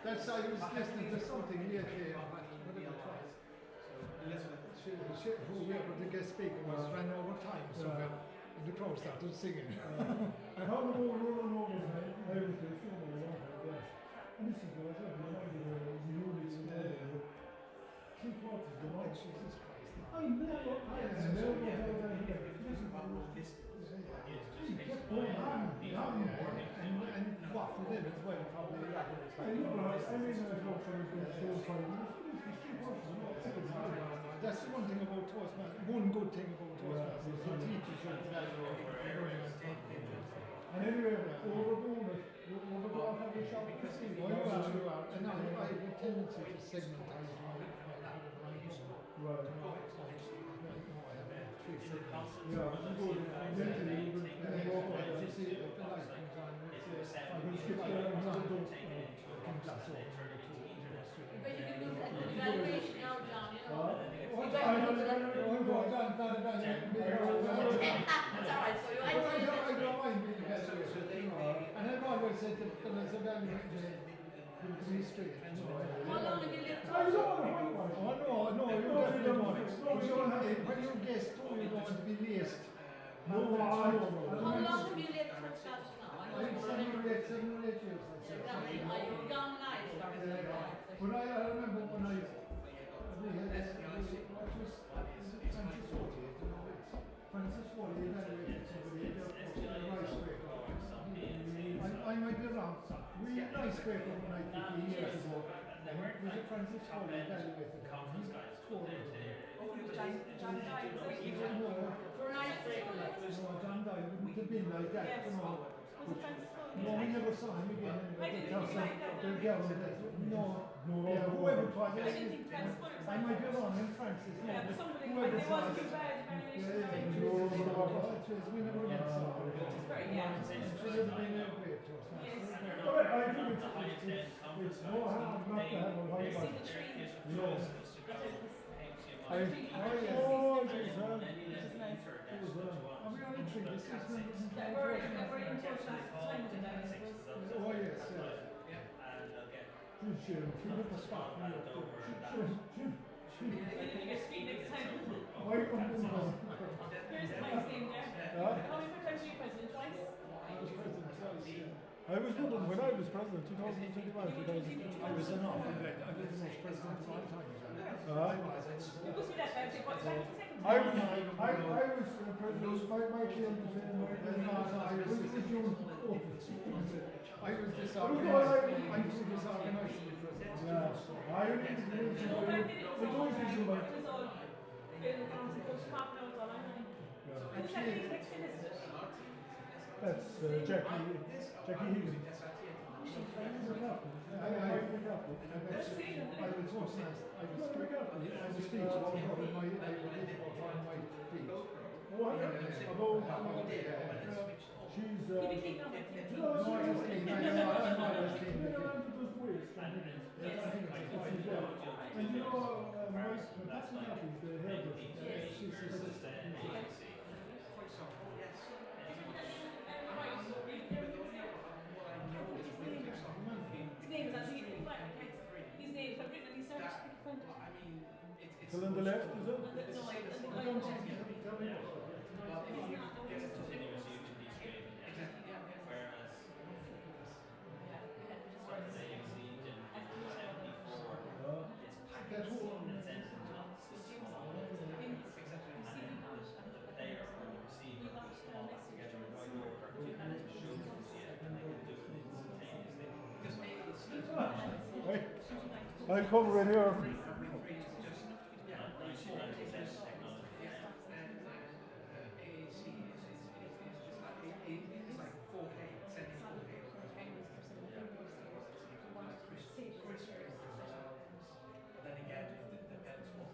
That's I was listening to something lately. Whatever it was. Whoever the guest speaker was ran over time, so the crowd started singing. I heard them all running over time. I was there, yes. And this is good, the units and all. 3/4 the night. Jesus Christ. I never kept going on. And waffled in as well, probably. That's the one thing about Toastmasters. One good thing about Toastmasters. The teachers should And anyway, overdoing it. we'll go off and shop because you are. And I have a tendency to segmentize my writing. Right. Three segments. Yeah, good. Mentally, you will see if the light comes on. I will skip there and not do class or But you can do that evaluation now, John, you know. I don't That's all right, so you I don't mind being evaluated, and I've always said that when I was evaluated, to be straight. How long have you lived? I don't know, you definitely don't. When you guess too, you don't want to be laced. How long have you lived for class now? I'm 7 or 8 years. Exactly. Are you gone live? But I remember when we had this, what was Francis Foley, Francis Foley evaluated somebody at the rice scraper. I might be wrong. We had rice scraper when I 50 years ago. Was it Francis Foley evaluated? He scored it. John died. For an ice cream. No, John Dye wouldn't have been like that, you know. Was it Francis Foley? No, we never saw him again. I didn't think he might have The done. girl that, yeah, whoever it was. I didn't think Francis Foley was I might be wrong, in Francis. No, Yeah, but somebody, whoever there it was was. too bad evaluation. We never again saw her. It's very, yeah. She would have been a great to us. Yes. I think it's no harm not to have a high See the tree? No. I Which is nice. Are we on a tree? This is Yeah, we're in Toastmasters time with that, I suppose. Oh, yes, yeah. Shoot, keep up the spot. Shoot. Your screen next time. Why you want to do Here's Mike's name there. How many times were you president? Twice? I was president twice, yeah. I was with them when I was president, 2021, 2000. I was enough. I was the most president of all time. You go see that guy, say, what's that? I was president by my claim to fame. I was disorganized. I was disorganized to be president. Yeah. I No, back then it was all, it was all building farms and post popping out all online. Who's that big next to this? That's Jackie Higgins. I was Toastmasters. I was speech about my feet. She's Keep it clean now, Mike. no, I was clean. I'm always clean. And you know, that's what happens, the hairdresser. She's assistant. His name is actually his name is written on his search. Still on the left, is it? No, I don't know. That's who. I'll cover it here. Then again, it depends what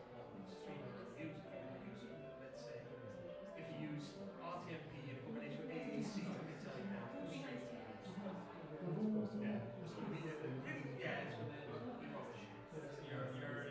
stream you use. Let's say, if you use RTMP in combination with AAC, it can tell you how to stream. Yeah, it's going to be it's going to be rubbish. You're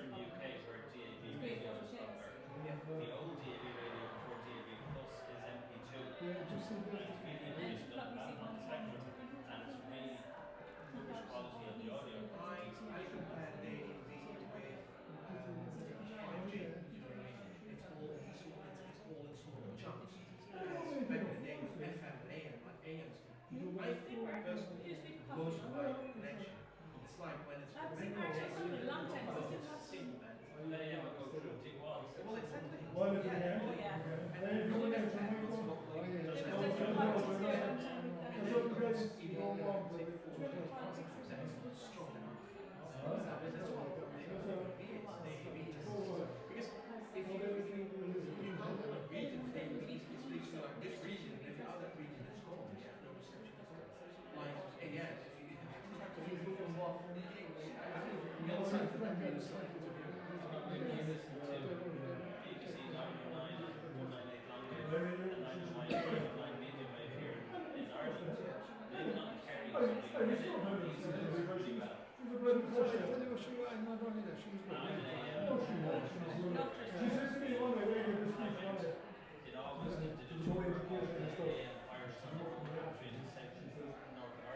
more education and stuff.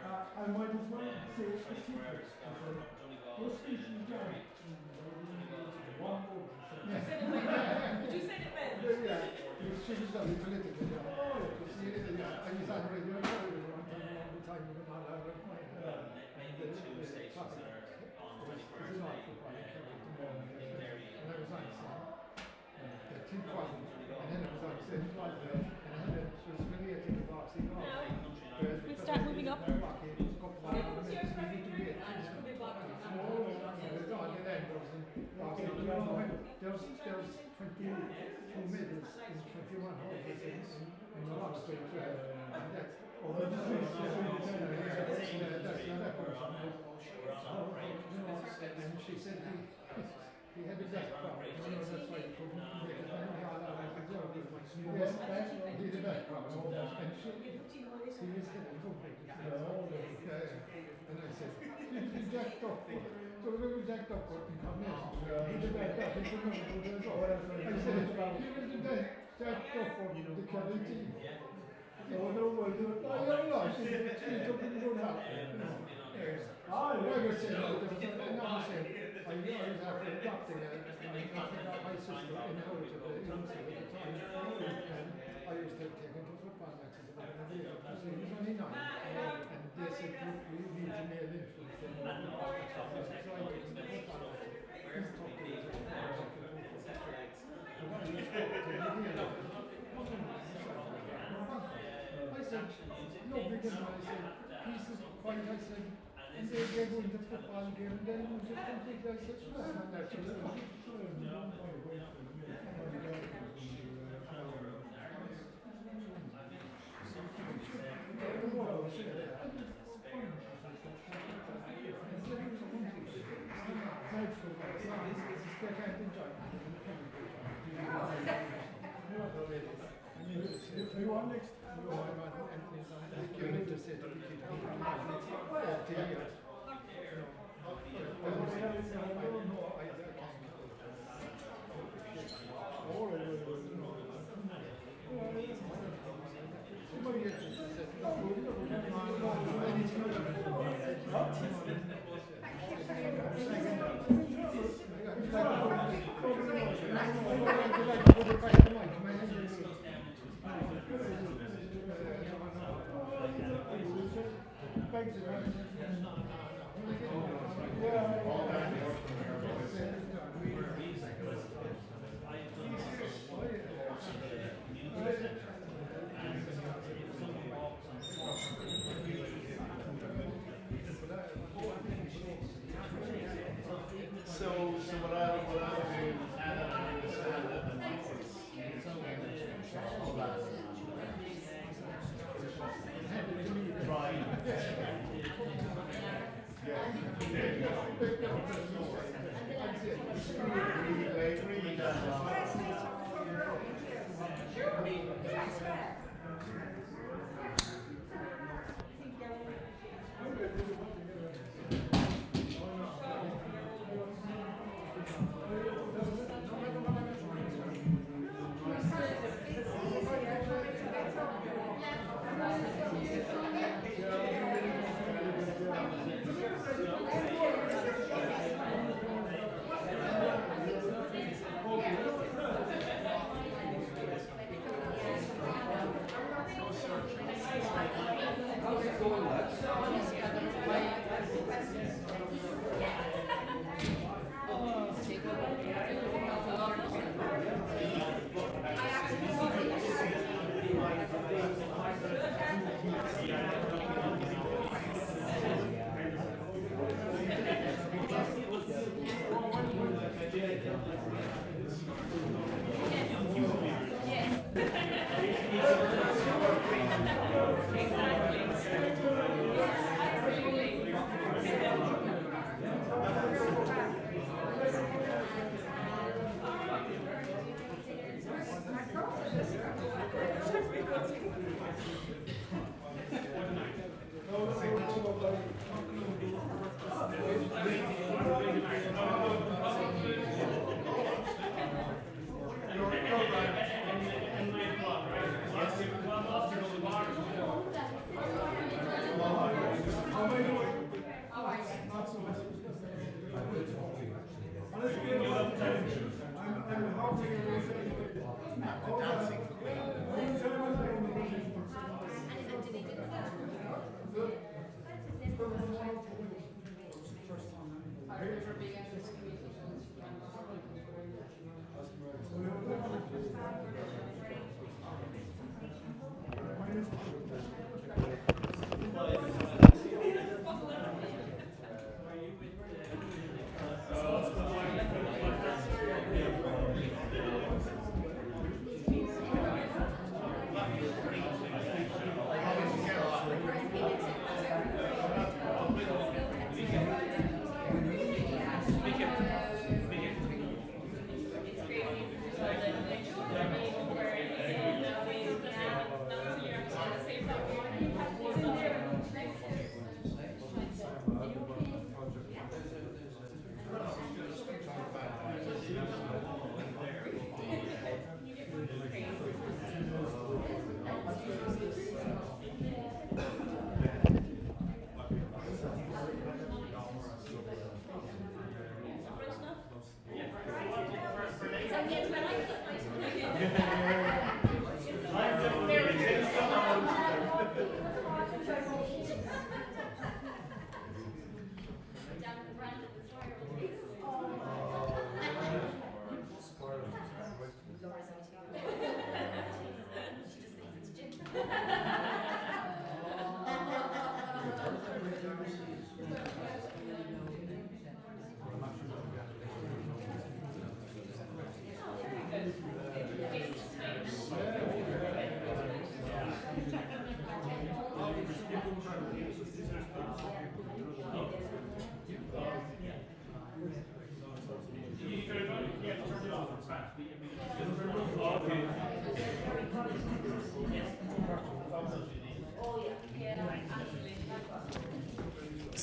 I might as well say a secret. Your speech is done. One word. You said it well. Did you say it well? Yeah, she was done it politically. Oh, you see, I was on radio one time around the time when I had a point. And the topic is not football. And I was on the team wasn't. And then I was on St. Paul's and I had a humiliating boxing off. We'll start moving up. There's 22 medals in 21 holes in the last straight and that's over the that's not that person. And she said he had a back problem. That's why he couldn't make it. Yes, he had a back problem. And he was getting and I said, he's jacked up. So we were jacked up for incarnation. He's jacked up. He couldn't do the job. I said, he was jacked up for the quarantine. So no one do it. I don't know. She took it good out. I was saying, I was after adopting my sister in the house of the innocent at the time. And I used to take him to football matches. He was only 9. And they said, look, we need to mail in for the thing. So I took him to football matches. He's talked to us. I said, no big deal. I said, peace is quiet. I said, and they're going to football game, and then it was just completely, I said, that's not natural. You are next. No, I'm not. You need to say that we keep 40 years.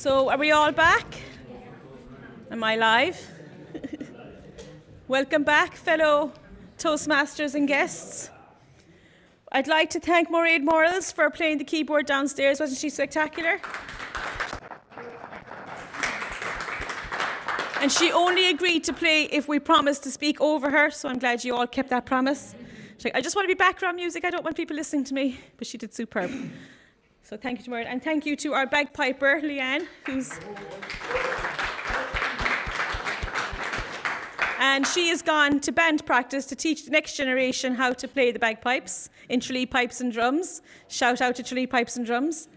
So, are we all back? Am I live? Welcome back, fellow Toastmasters and guests. I'd like to thank Mairead Morales for playing the keyboard downstairs. Wasn't she spectacular? And she only agreed to play if we promised to speak over her, so I'm glad you all kept that promise. She's like, I just want to be background music, I don't want people listening to me. But she did superb. So thank you to Mairead, and thank you to our bagpiper, Leanne, and she has gone to band practice to teach the next generation how to play the bagpipes in Tralee Pipes and Drums. Shout out to Tralee Pipes and Drums.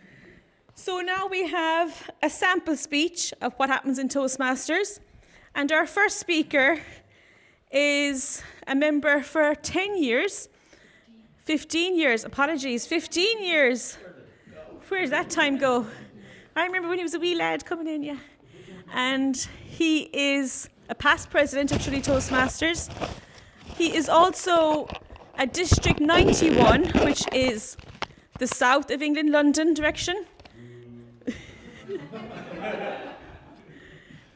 So now we have a sample speech of what happens in Toastmasters. And our first speaker is a member for 10 years. 15 years, apologies, 15 years. Where did that time go? I remember when he was a wee lad coming in, yeah. And he is a past president of Tralee Toastmasters. He is also a District 91, which is the south of England, London direction.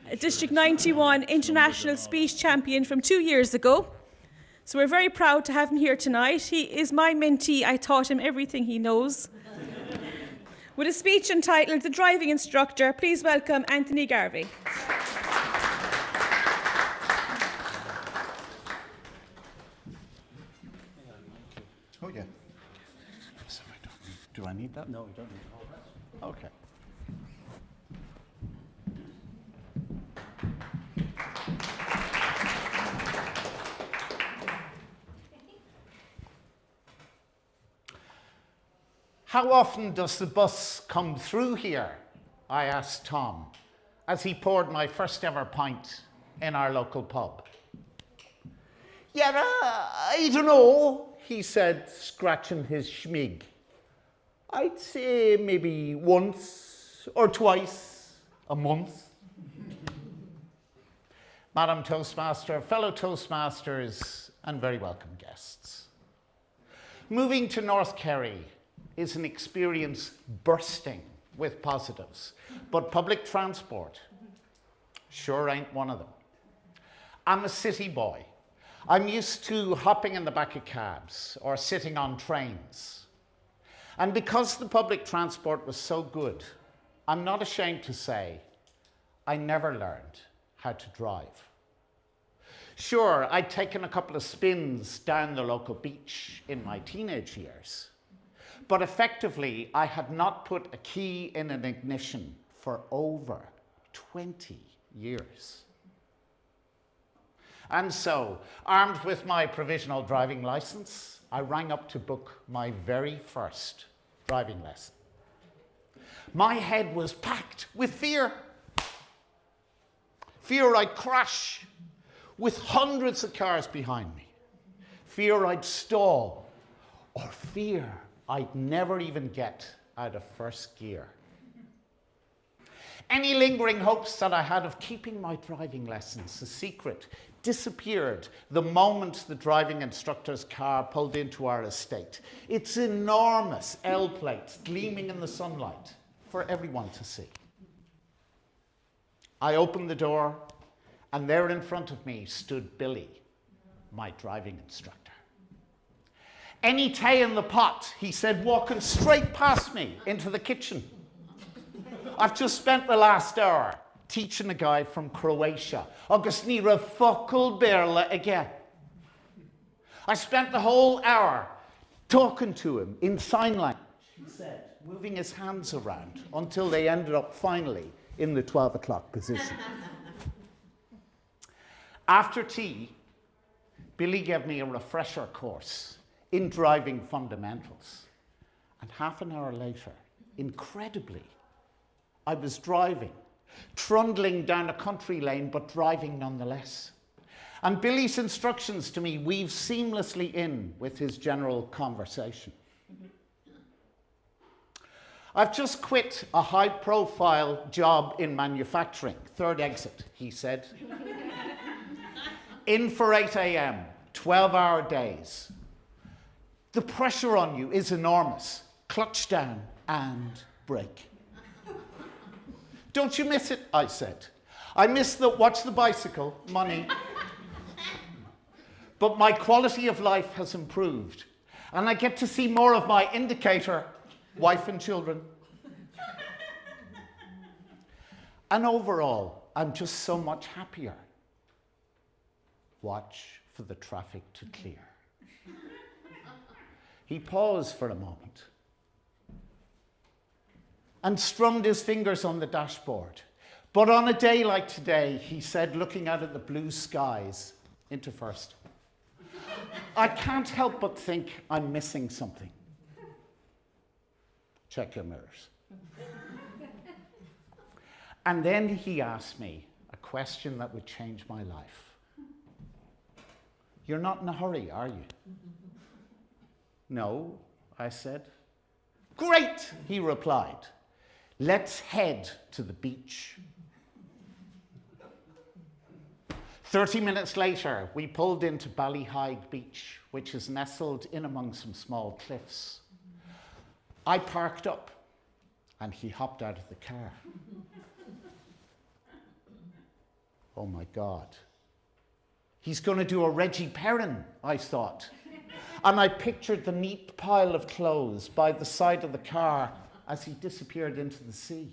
A District 91 international speech champion from 2 years ago. So we're very proud to have him here tonight. He is my mentee. I taught him everything he knows. With a speech entitled The Driving Instructor, please welcome Anthony Garvey. Oh, yeah. So I don't need, do I need that? No, you don't need it. Okay. How often does the bus come through here? I asked Tom as he poured my first ever pint in our local pub. Yeah, I don't know, he said, scratching his schmig. I'd say maybe once or twice a month. Madam Toastmaster, fellow Toastmasters, and very welcome guests. Moving to North Kerry is an experience bursting with positives, but public transport sure ain't one of them. I'm a city boy. I'm used to hopping in the back of cabs or sitting on trains. And because the public transport was so good, I'm not ashamed to say I never learned how to drive. Sure, I'd taken a couple of spins down the local beach in my teenage years, but effectively, I had not put a key in an ignition for over 20 years. And so, armed with my provisional driving license, I rang up to book my very first driving lesson. My head was packed with fear. Fear I'd crash with hundreds of cars behind me. Fear I'd stall, or fear I'd never even get out of first gear. Any lingering hopes that I had of keeping my driving lessons a secret disappeared the moment the driving instructor's car pulled into our estate. Its enormous L plates gleaming in the sunlight for everyone to see. I opened the door, and there in front of me stood Billy, my driving instructor. Any tay in the pot, he said, walking straight past me into the kitchen. I've just spent the last hour teaching a guy from Croatia. Agus ní ra focal berla again. I spent the whole hour talking to him in sign language, he said, moving his hands around until they ended up finally in the 12 o'clock position. After tea, Billy gave me a refresher course in driving fundamentals. And half an hour later, incredibly, I was driving, trundling down a country lane, but driving nonetheless. And Billy's instructions to me weave seamlessly in with his general conversation. I've just quit a high-profile job in manufacturing. Third exit, he said. In for 8 a.m., 12-hour days. The pressure on you is enormous. Clutch down and brake. Don't you miss it? I said. I miss the watch the bicycle, money. But my quality of life has improved, and I get to see more of my indicator, wife and children. And overall, I'm just so much happier. Watch for the traffic to clear. He paused for a moment and strummed his fingers on the dashboard. But on a day like today, he said, looking out at the blue skies, into first, I can't help but think I'm missing something. Check your mirrors. And then he asked me a question that would change my life. You're not in a hurry, are you? No, I said. Great, he replied. Let's head to the beach. 30 minutes later, we pulled into Ballyhide Beach, which is nestled in among some small cliffs. I parked up, and he hopped out of the car. Oh my God. He's going to do a Reggie Perrin, I thought. And I pictured the neat pile of clothes by the side of the car as he disappeared into the sea.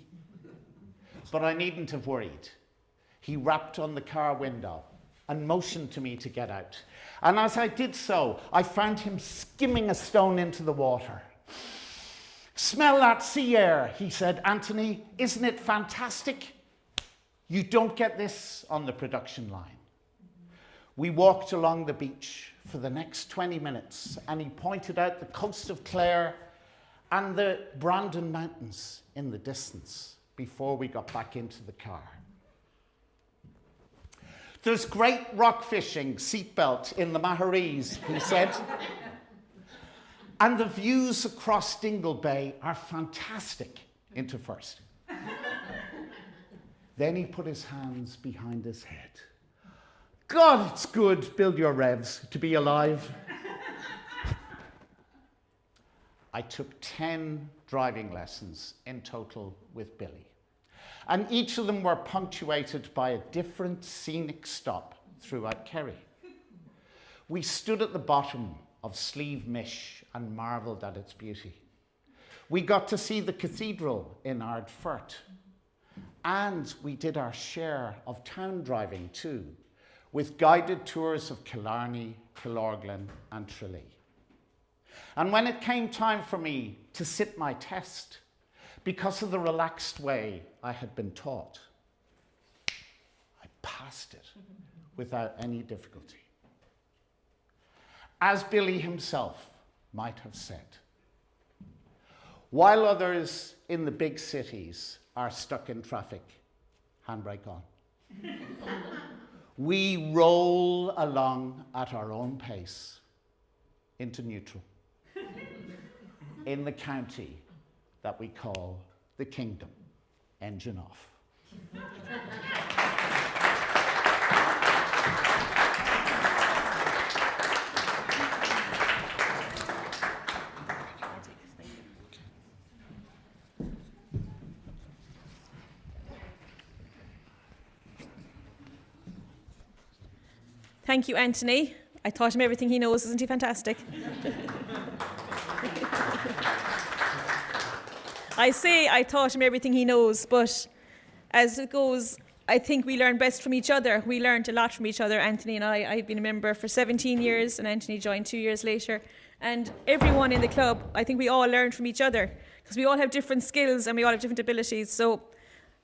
But I needn't have worried. He rapped on the car window and motioned to me to get out. And as I did so, I found him skimming a stone into the water. Smell that sea air, he said. Anthony, isn't it fantastic? You don't get this on the production line. We walked along the beach for the next 20 minutes, and he pointed out the coast of Clare and the Brandon Mountains in the distance before we got back into the car. There's great rock fishing, seatbelt, in the Maharees, he said. And the views across Dingle Bay are fantastic, into first. Then he put his hands behind his head. God, it's good, build your revs, to be alive. I took 10 driving lessons in total with Billy. And each of them were punctuated by a different scenic stop throughout Kerry. We stood at the bottom of Slieve Mish and marvelled at its beauty. We got to see the cathedral in Ardfert. And we did our share of town driving too, with guided tours of Killarney, Killorglin and Tralee. And when it came time for me to sit my test, because of the relaxed way I had been taught, I passed it without any difficulty. As Billy himself might have said, while others in the big cities are stuck in traffic, handbrake on, we roll along at our own pace into neutral in the county that we call the kingdom. Engine off. Thank you, Anthony. I taught him everything he knows. Isn't he fantastic? I say I taught him everything he knows, but as it goes, I think we learn best from each other. We learned a lot from each other, Anthony and I. I've been a member for 17 years, and Anthony joined 2 years later. And everyone in the club, I think we all learn from each other, because we all have different skills and we all have different abilities. So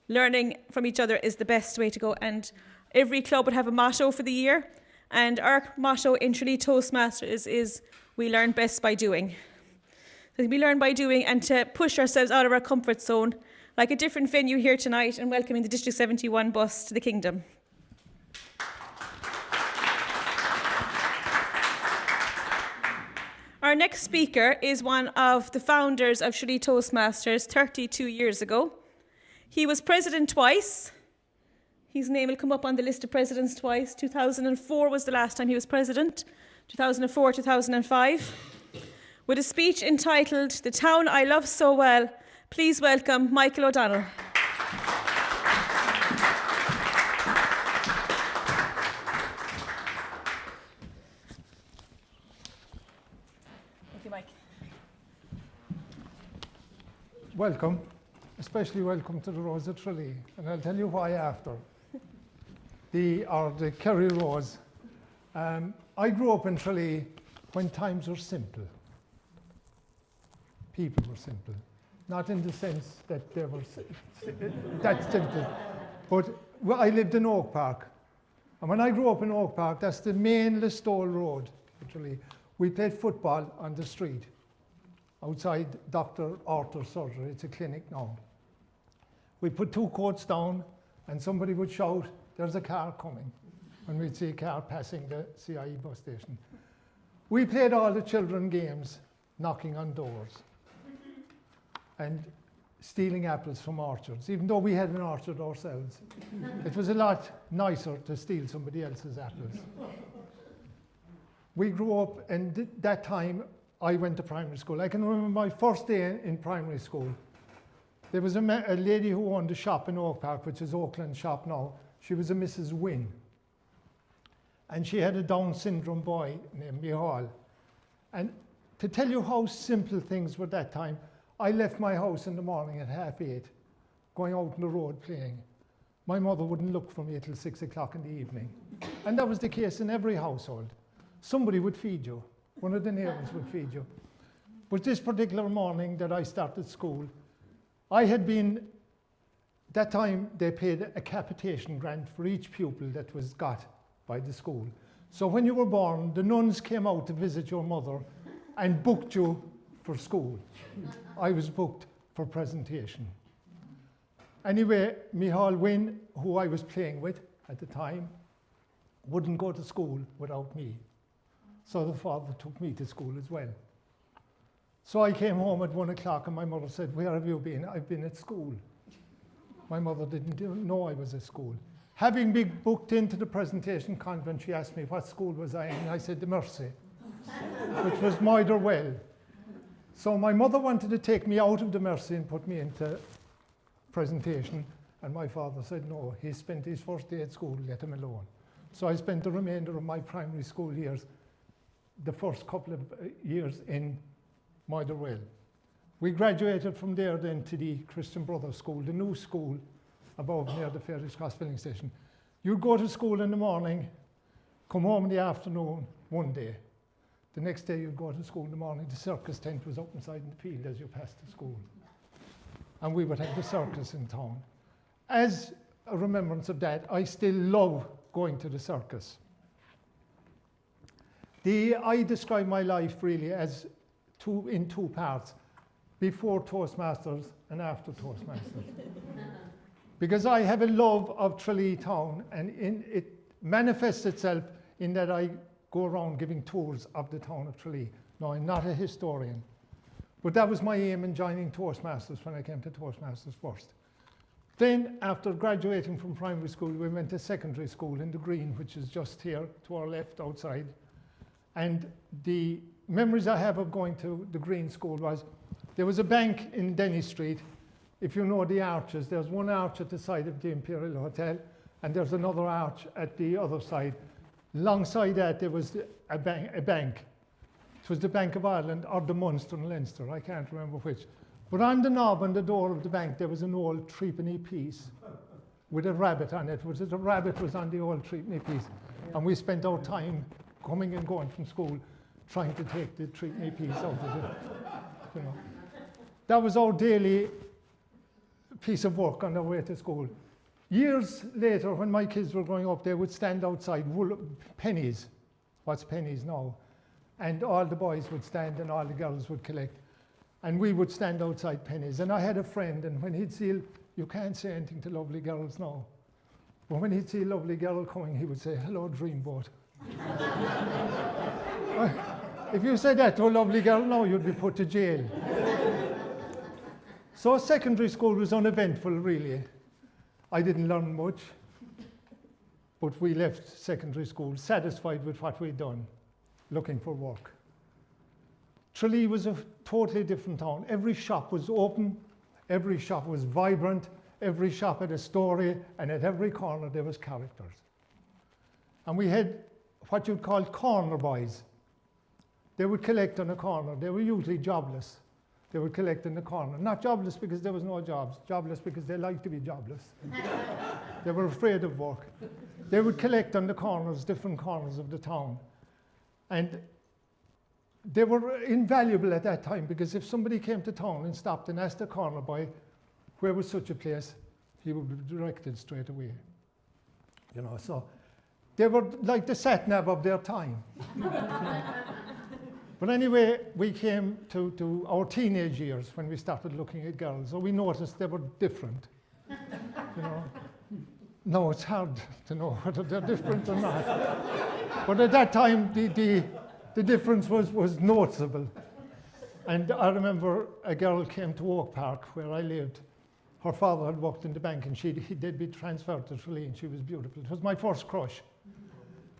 learning from each other is the best way to go. And every club would have a motto for the year. And our motto in Tralee Toastmasters is, we learn best by doing. So we learn by doing, and to push ourselves out of our comfort zone, like a different venue here tonight and welcoming the District 71 bus to the Kingdom. Our next speaker is one of the founders of Tralee Toastmasters 32 years ago. He was president twice. His name will come up on the list of presidents twice. 2004 was the last time he was president. 2004, 2005. With a speech entitled, "The Town I Love So Well," please welcome Michael O'Donnell. welcome, especially welcome to the Rose of Tralee, and I'll tell you why after. The Kerry Rose. I grew up in Tralee when times were simple. People were simple. Not in the sense that they were that simple. But I lived in Oak Park. And when I grew up in Oak Park, that's the main Listowel Road, literally. We played football on the street outside Dr. Arthur's surgery. It's a clinic now. We put two coats down and somebody would shout, "There's a car coming," when we'd see a car passing the CIE bus station. We played all the children games, knocking on doors and stealing apples from orchards, even though we had an orchard ourselves. It was a lot nicer to steal somebody else's apples. We grew up, and that time I went to primary school. I can remember my first day in primary school. There was a lady who owned a shop in Oak Park, which is Oakland shop now. She was a Mrs. Wynne. And she had a Down syndrome boy named Mihal. And to tell you how simple things were that time, I left my house in the morning at 8:30, going out on the road playing. My mother wouldn't look for me till 6 o'clock in the evening. And that was the case in every household. Somebody would feed you. One of the neighbors would feed you. But this particular morning that I started school, I had been, that time they paid a capitation grant for each pupil that was got by the school. So when you were born, the nuns came out to visit your mother and booked you for school. I was booked for presentation. Anyway, Mihal Wynne, who I was playing with at the time, wouldn't go to school without me. So the father took me to school as well. So I came home at 1 o'clock and my mother said, "Where have you been?" "I've been at school." My mother didn't know I was at school. Having been booked into the presentation convent, she asked me what school was I in, and I said the Mercy, which was Motherwell. So my mother wanted to take me out of the Mercy and put me into presentation, and my father said no, he spent his first day at school, let him alone. So I spent the remainder of my primary school years, the first couple of years in Motherwell. We graduated from there then to the Christian Brothers School, the new school above near the Ferris Cross filling station. You'd go to school in the morning, come home in the afternoon, one day. The next day you'd go to school in the morning, the circus tent was up inside in the field as you passed to school. And we would have the circus in town. As a remembrance of that, I still love going to the circus. I describe my life really as in two parts, before Toastmasters and after Toastmasters. Because I have a love of Tralee town, and it manifests itself in that I go around giving tours of the town of Tralee. Now, I'm not a historian, but that was my aim in joining Toastmasters when I came to Toastmasters first. Then, after graduating from primary school, we went to secondary school in the Green, which is just here to our left outside. And the memories I have of going to the Green School was, there was a bank in Denny Street. If you know the arches, there's one arch at the side of the Imperial Hotel, and there's another arch at the other side. Alongside that, there was a bank. It was the Bank of Ireland or the Munster and Leinster, I can't remember which. But on the knob on the door of the bank, there was an old threepenny piece with a rabbit on it. The rabbit was on the old threepenny piece. And we spent our time coming and going from school trying to take the threepenny piece out of it. You know. That was our daily piece of work on our way to school. Years later, when my kids were growing up, they would stand outside, pennies. What's pennies now? And all the boys would stand and all the girls would collect. And we would stand outside pennies. And I had a friend, and when he'd see, you can't say anything to lovely girls now. But when he'd see a lovely girl coming, he would say, "Hello, Dreamboat." If you said that to a lovely girl now, you'd be put to jail. So secondary school was uneventful, really. I didn't learn much, but we left secondary school satisfied with what we'd done, looking for work. Tralee was a totally different town. Every shop was open, every shop was vibrant, every shop had a story, and at every corner there was characters. And we had what you'd call corner boys. They would collect on a corner. They were usually jobless. They would collect in the corner. Not jobless because there was no jobs, jobless because they liked to be jobless. They were afraid of work. They would collect on the corners, different corners of the town. And they were invaluable at that time because if somebody came to town and stopped and asked the corner boy, where was such a place, he would be directed straight away. You know, so they were like the sat-nav of their time. But anyway, we came to our teenage years when we started looking at girls, so we noticed they were different. You know, no, it's hard to know whether they're different or not. But at that time, the difference was noticeable. And I remember a girl came to Oak Park, where I lived. Her father had worked in the bank, and they'd be transferred to Tralee, and she was beautiful. It was my first crush.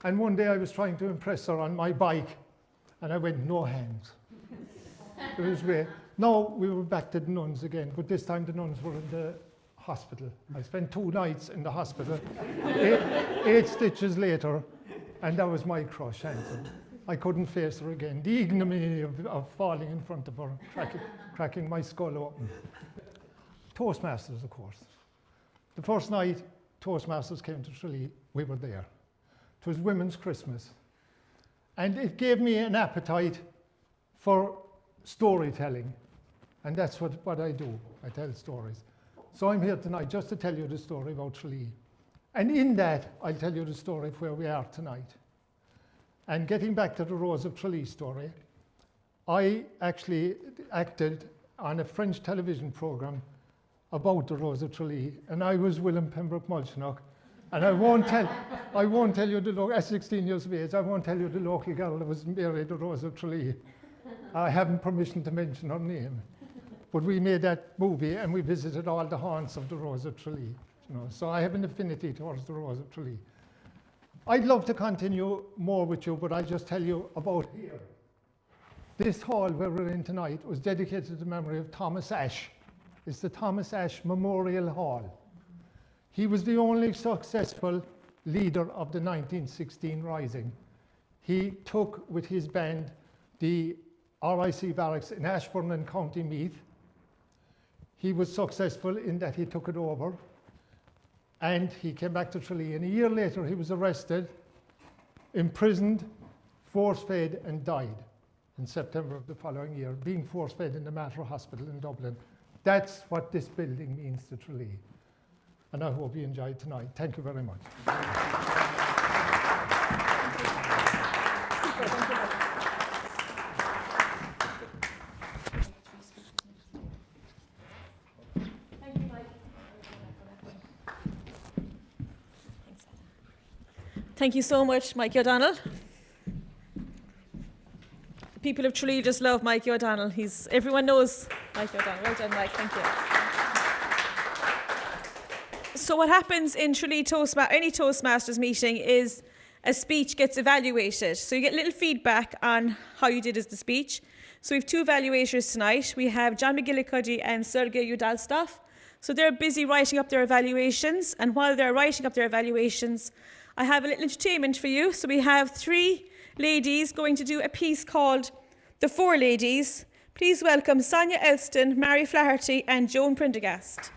And one day I was trying to impress her on my bike, and I went, no hands. It was great. No, we were back to the nuns again, but this time the nuns were in the hospital. I spent 2 nights in the hospital, 8 stitches later, and that was my crush, Hanson. I couldn't face her again. The ignominy of falling in front of her, cracking my skull open. Toastmasters, of course. The first night Toastmasters came to Tralee, we were there. It was Women's Christmas. And it gave me an appetite for storytelling. And that's what I do. I tell stories. So I'm here tonight just to tell you the story about Tralee. And in that, I'll tell you the story of where we are tonight. And getting back to the Rose of Tralee story, I actually acted on a French television program about the Rose of Tralee, and I was Willem Pembroke Mulchnock. And I won't tell you at 16 years of age, I won't tell you the local girl that was married to Rose of Tralee. I haven't permission to mention her name. But we made that movie and we visited all the haunts of the Rose of Tralee. You know, so I have an affinity towards the Rose of Tralee. I'd love to continue more with you, but I'll just tell you about here. This hall where we're in tonight was dedicated to the memory of Thomas Ashe. It's the Thomas Ashe Memorial Hall. He was the only successful leader of the 1916 Rising. He took with his band the RIC barracks in Ashbourne and County Meath. He was successful in that he took it over, and he came back to Tralee, and a year later he was arrested, imprisoned, force-fed, and died in September of the following year, being force-fed in the Mater Hospital in Dublin. That's what this building means to Tralee. And I hope you enjoyed tonight. Thank you very much. Thank you so much, Mike O'Donnell. The people of Tralee just love Mike O'Donnell. Everyone knows Mike O'Donnell. Well done, Mike. Thank you. So what happens in Tralee any Toastmasters meeting is a speech gets evaluated. So you get little feedback on how you did as the speech. So we have 2 evaluators tonight. We have John McGillicuddy and Sergei Udalstov. So they're busy writing up their evaluations. And while they're writing up their evaluations, I have a little entertainment for you. So we have 3 ladies going to do a piece called The 4 Ladies. Please welcome Sonia Elston, Mary Flaherty and Joan Prendergast.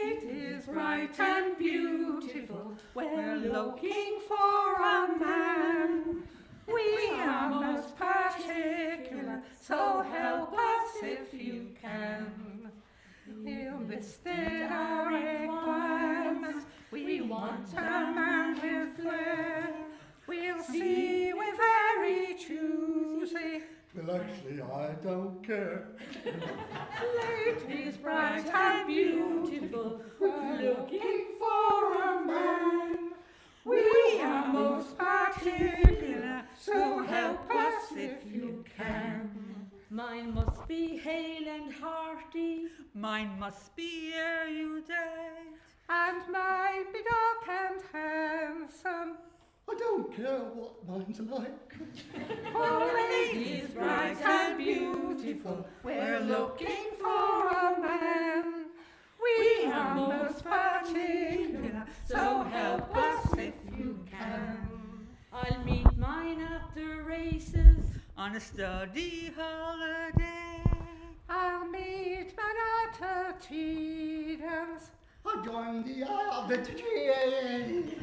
Ladies bright and beautiful, we're looking for a man. We are most particular, so help us if you can. You listed our requirements, we want a man with flair. We'll see we're very choosy. Well, actually, I don't care. Ladies bright and beautiful, we're looking for a man. We are most particular, so help us if you can. Mine Mine must be erudite. And mine be dark and handsome. I don't care what mine's like. For ladies bright and beautiful, we're looking for a man. We are most particular, so help us if you can. I'll meet mine at the races on a study holiday. I'll meet mine at a tea dance. I join the eye of the tree.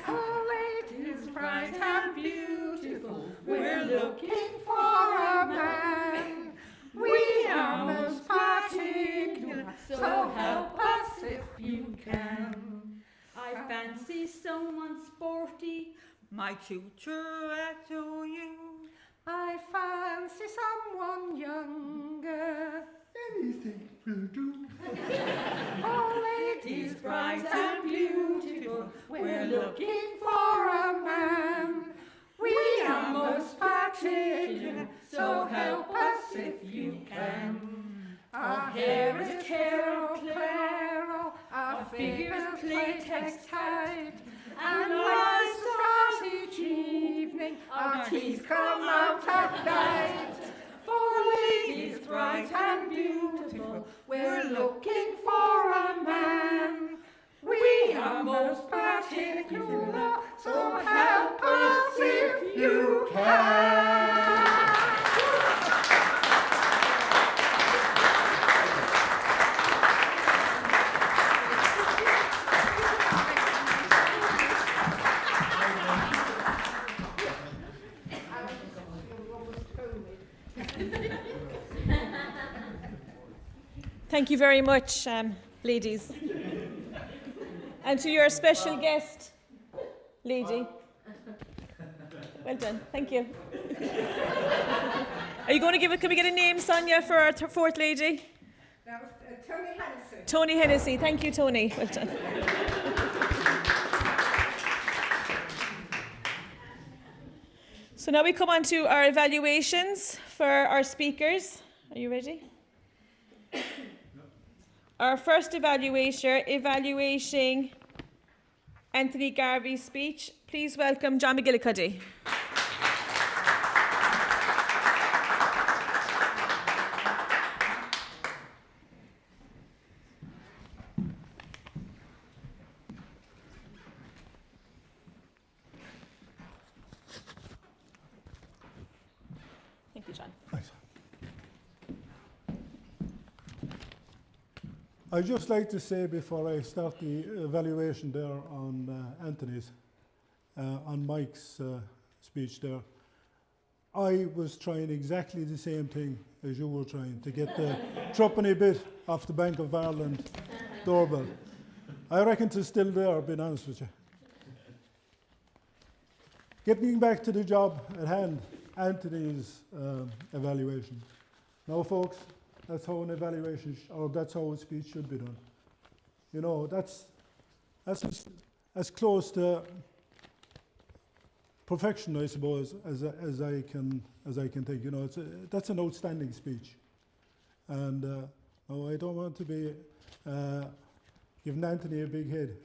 For ladies bright and beautiful, we're looking for a man. We are most particular, so help us if you can. I fancy someone sporty, my tutor at OU. I fancy someone younger. Anything will do. For ladies bright and beautiful, we're looking for a man. We are most particular, so help us if you can. Our hair is claro, our figures playtex tight, and lights stars each evening, our teeth come out at night. For ladies bright and beautiful, we're looking for a man. We are most particular, so help us if you can. Thank you very much, ladies. And to your special guest, lady. Well done, thank you. Are you going to give it, can we get a name, Sonia, for our fourth lady? That was Tony Hennessy. Tony Hennessy, thank you, Tony. Well done. So now we come on to our evaluations for our speakers. Are you ready? Our first evaluator evaluating Anthony Garvey's speech. Please welcome John McGillicuddy. Thank you, John. I'd just like to say before I start the evaluation there on Anthony's, on Mike's speech there, I was trying exactly the same thing as you were trying, to get the threepenny bit off the Bank of Ireland doorbell. I reckon it's still there, being honest with you. Getting back to the job at hand, Anthony's evaluation. Now, folks, that's how an evaluation, or that's how a speech should be done. You know, that's as close to perfection, I suppose, as I can think. You know, that's an outstanding speech, and no, I don't want to be giving Anthony a big head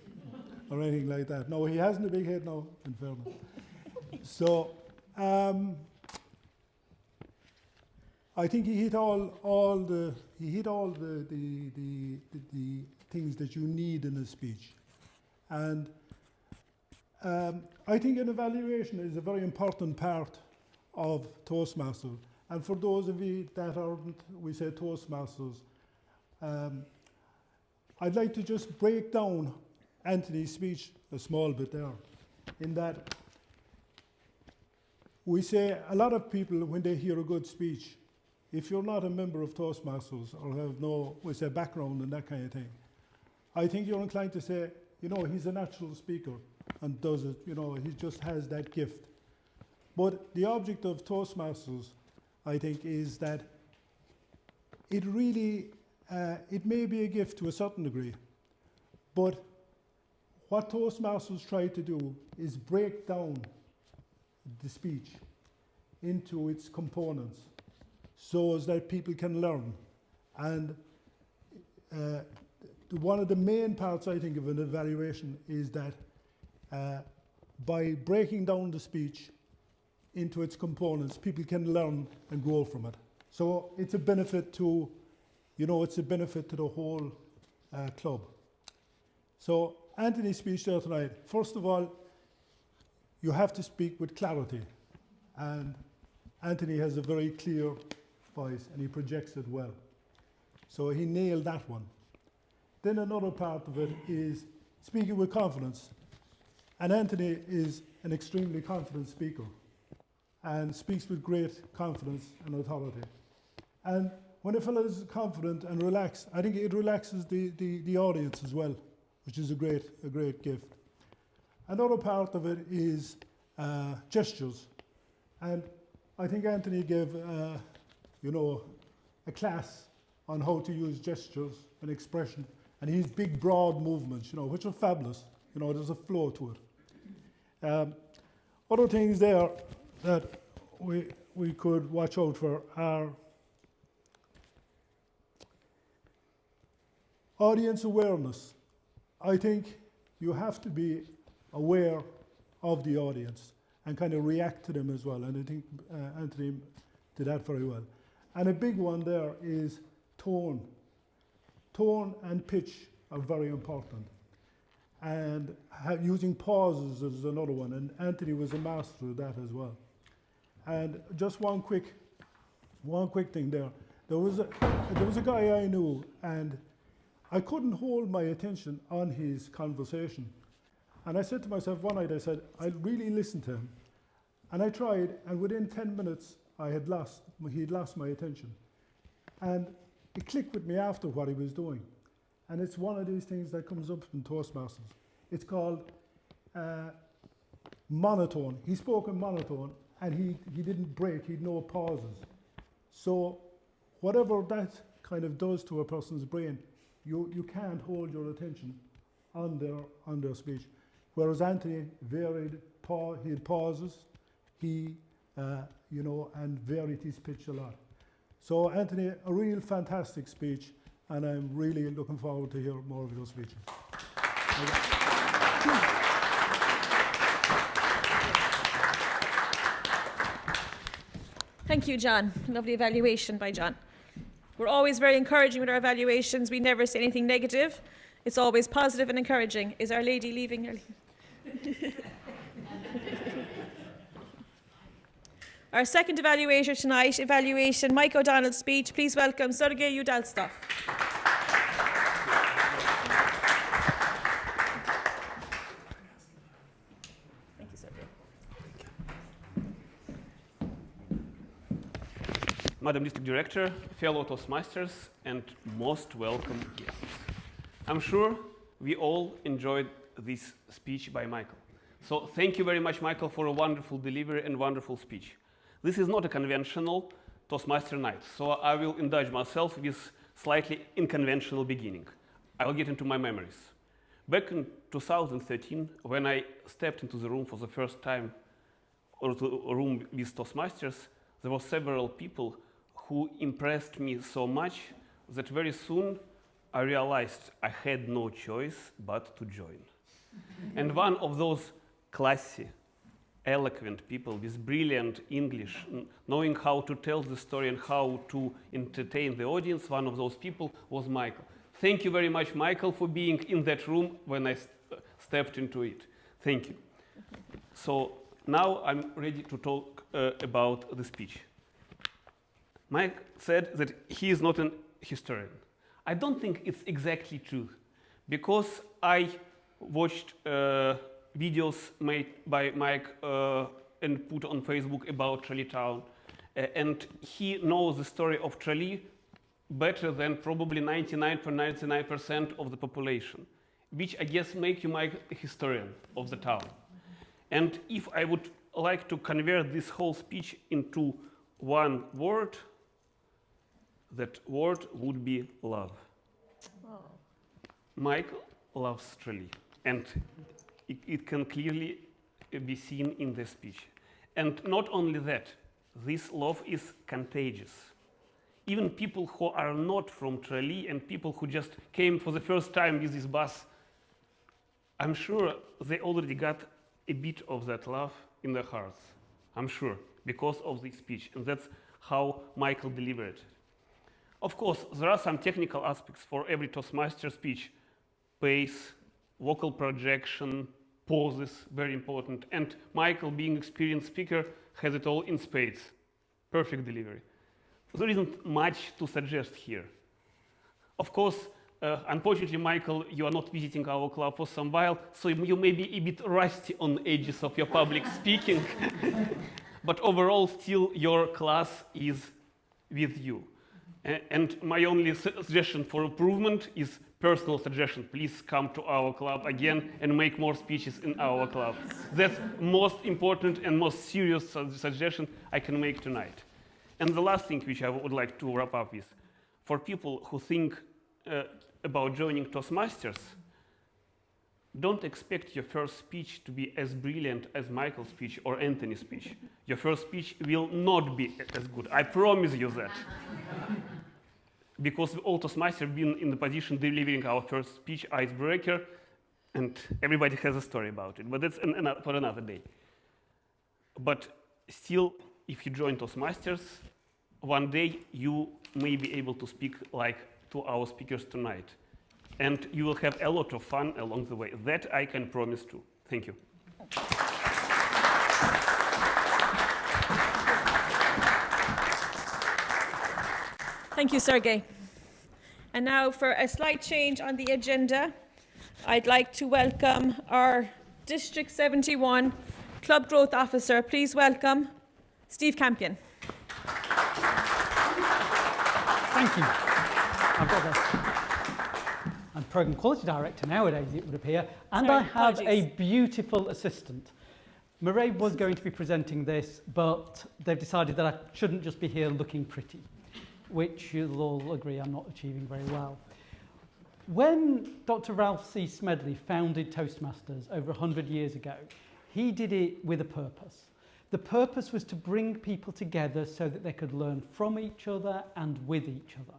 or anything like that. No, he hasn't a big head now, in fairness. So. I think he hit all the things that you need in a speech, and I think an evaluation is a very important part of Toastmasters. And for those of you that aren't, we say Toastmasters, I'd like to just break down Anthony's speech a small bit there, in that we say a lot of people, when they hear a good speech, if you're not a member of Toastmasters or have no, we say, background and that kind of thing, I think you're inclined to say, you know, he's a natural speaker and does it, you know, he just has that gift. But the object of Toastmasters, I think, is that it really, it may be a gift to a certain degree, but what Toastmasters try to do is break down the speech into its components, so as that people can learn. And one of the main parts, I think, of an evaluation is that by breaking down the speech into its components, people can learn and grow from it. So it's a benefit to, it's a benefit to the whole club. So Anthony's speech there tonight, first of all, you have to speak with clarity. And Anthony has a very clear voice and he projects it well. So he nailed that one. Then another part of it is speaking with confidence. And Anthony is an extremely confident speaker and speaks with great confidence and authority. And when a fellow is confident and relaxed, I think it relaxes the audience as well, which is a great gift. Another part of it is gestures. And I think Anthony gave, a class on how to use gestures and expression. And his big, broad movements, which are fabulous. There's a flow to it. Other things there that we could watch out for are audience awareness. I think you have to be aware of the audience and kind of react to them as well. And I think Anthony did that very well. And a big one there is tone. Tone and pitch are very important. And using pauses is another one. And Anthony was a master of that as well. And just one quick thing there. There was a guy I knew, and I couldn't hold my attention on his conversation. And I said to myself one night, I said, I'll really listen to him. And I tried, and within 10 minutes, he'd lost my attention. And it clicked with me after what he was doing. And it's one of these things that comes up in Toastmasters. It's called monotone. He spoke in monotone, and he didn't break, he'd no pauses. So whatever that kind of does to a person's brain, you can't hold your attention on their speech. Whereas Anthony varied, he had pauses, and varied his pitch a lot. So Anthony, a real fantastic speech, and I'm really looking forward to hear more of your speeches. Thank you, John. Lovely evaluation by John. We're always very encouraging with our evaluations. We never say anything negative. It's always positive and encouraging. Is Our Lady leaving? Our second evaluator tonight, evaluation Mike O'Donnell's speech. Please welcome Sergei Udalstov. Thank you, Sergei. Madam District Director, fellow Toastmasters, and most welcome guests. I'm sure we all enjoyed this speech by Michael. So thank you very much, Michael, for a wonderful delivery and wonderful speech. This is not a conventional Toastmaster night, so I will indulge myself with slightly unconventional beginning. I will get into my memories. Back in 2013, when I stepped into the room for the first time, or to a room with Toastmasters, there were several people who impressed me so much that very soon I realized I had no choice but to join. And one of those classy, eloquent people with brilliant English, knowing how to tell the story and how to entertain the audience, one of those people was Michael. Thank you very much, Michael, for being in that room when I stepped into it. Thank you. So now I'm ready to talk about the speech. Mike said that he is not a historian. I don't think it's exactly true, because I watched videos made by Mike and put on Facebook about Tralee town, and he knows the story of Tralee better than probably 99.99% of the population, which I guess make you Mike a historian of the town. And if I would like to convert this whole speech into one word, that word would be love. Oh. Michael loves Tralee, and it can clearly be seen in the speech. And not only that, this love is contagious. even people who are not from Tralee and people who just came for the first time with this bus, I'm sure they already got a bit of that love in their hearts. I'm sure, because of this speech. And that's how Michael delivered it. Of course, there are some technical aspects for every Toastmaster speech. Pace, vocal projection, pauses, very important. And Michael, being an experienced speaker, has it all in spades. Perfect delivery. There isn't much to suggest here. Of course, unfortunately, Michael, you are not visiting our club for some while, so you may be a bit rusty on the edges of your public speaking. But overall, still, your class is with you. And my only suggestion for improvement is personal suggestion. Please come to our club again and make more speeches in our club. That's most important and most serious suggestion I can make tonight. And the last thing which I would like to wrap up with, for people who think about joining Toastmasters, don't expect your first speech to be as brilliant as Michael's speech or Anthony's speech. Your first speech will not be as good. I promise you that. Because all Toastmasters have been in the position delivering our first speech, icebreaker, and everybody has a story about it. But that's for another day. But still, if you join Toastmasters, one day you may be able to speak like to our speakers tonight. And you will have a lot of fun along the way. That I can promise too. Thank you. Thank you, Sergey. And now for a slight change on the agenda, I'd like to welcome our District 71 Club Growth Officer. Please welcome Steve Campion. Thank you. I've got this. I'm Programme Quality Director nowadays, it would appear, and Sorry, I have apologies. a beautiful assistant. Mairead was going to be presenting this, but they've decided that I shouldn't just be here looking pretty, which you'll all agree I'm not achieving very well. When Dr. Ralph C. Smedley founded Toastmasters over 100 years ago, he did it with a purpose. The purpose was to bring people together so that they could learn from each other and with each other,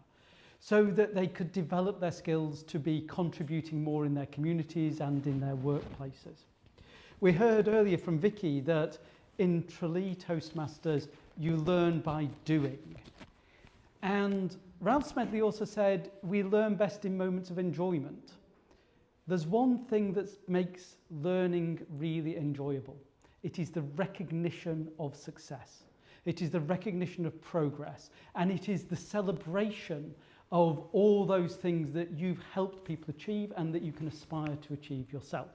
so that they could develop their skills to be contributing more in their communities and in their workplaces. We heard earlier from Vicky that in Tralee Toastmasters, you learn by doing. And Ralph Smedley also said, we learn best in moments of enjoyment. There's one thing that makes learning really enjoyable. It is the recognition of success. It is the recognition of progress. And it is the celebration of all those things that you've helped people achieve and that you can aspire to achieve yourself.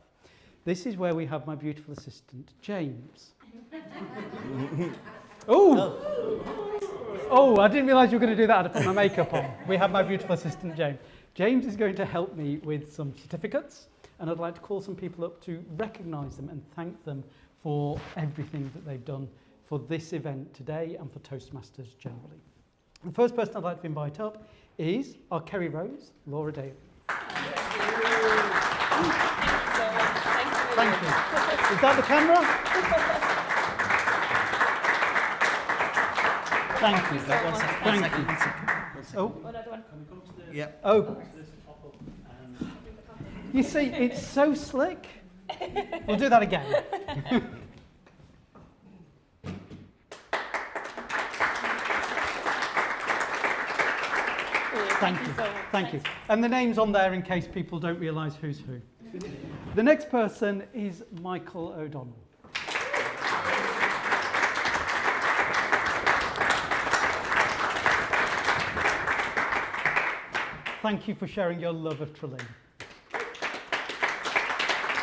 This is where we have my beautiful assistant, James. Oh, I didn't realise you were going to do that. I had to put my makeup on. We have my beautiful assistant, James. James is going to help me with some certificates, and I'd like to call some people up to recognise them and thank them for everything that they've done for this event today and for Toastmasters generally. The first person I'd like to invite up is our Kerry Rose, Laura Daly. Thank you. Is that the camera? Thank you. Thank you. Oh. Yeah. Oh. You see, it's so slick. We'll do that again. Thank you. Thank you. And the name's on there in case people don't realise who's who. The next person is Michael O'Donnell. Thank you for sharing your love of Tralee.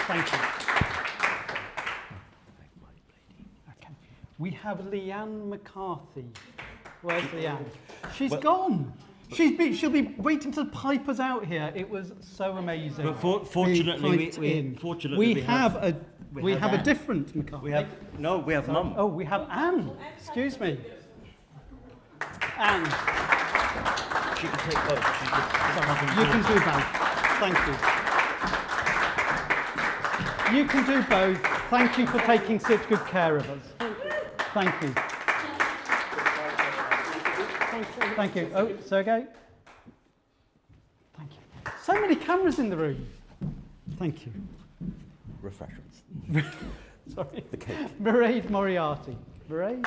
Thank you. Okay. We have Leanne McCarthy. Where's Leanne? She's gone. She'll be waiting to pipe us out here. It was so amazing. But fortunately, we have a different McCarthy. We have Mum. Oh, we have Anne. Excuse me. Anne. She can take both. You can do both. Thank you. You can do both. Thank you for taking such good care of us. Thank you. Thank you. Oh, Sergey. Thank you. So many cameras in the room. Thank you. Refreshments. Sorry. The cake. Mairead Moriarty. Mairead.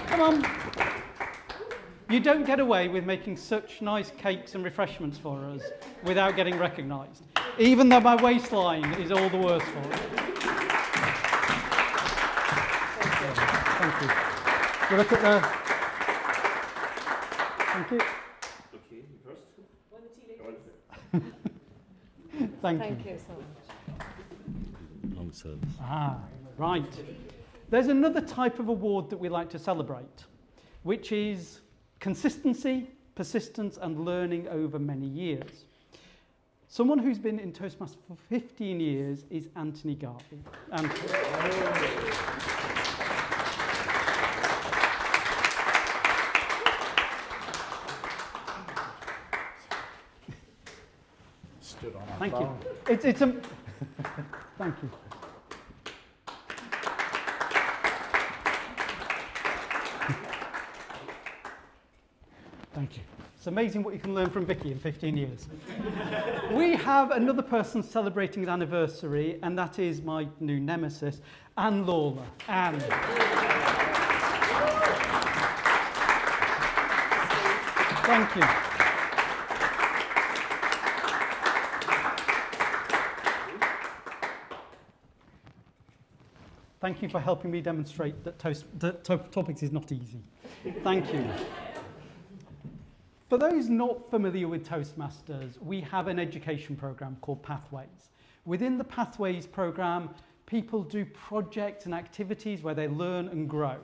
Come on. You don't get away with making such nice cakes and refreshments for us without getting recognised, even though my waistline is all the worse for it. Thank you. You look at the... Thank you. Okay, you first. Thank you. Thank you so much. Long service. Ah, right. There's another type of award that we like to celebrate, which is consistency, persistence, and learning over many years. Someone who's been in Toastmasters for 15 years is Anthony Garvey. Stood on our Thank you. phone. It's a... Thank you. Thank you. It's amazing what you can learn from Vicky in 15 years. We have another person celebrating an anniversary, and that is my new nemesis, Anne Lawler. Anne. Thank you. Thank you for helping me demonstrate that topics is not easy. Thank you. For those not familiar with Toastmasters, we have an education program called Pathways. Within the Pathways program, people do projects and activities where they learn and grow.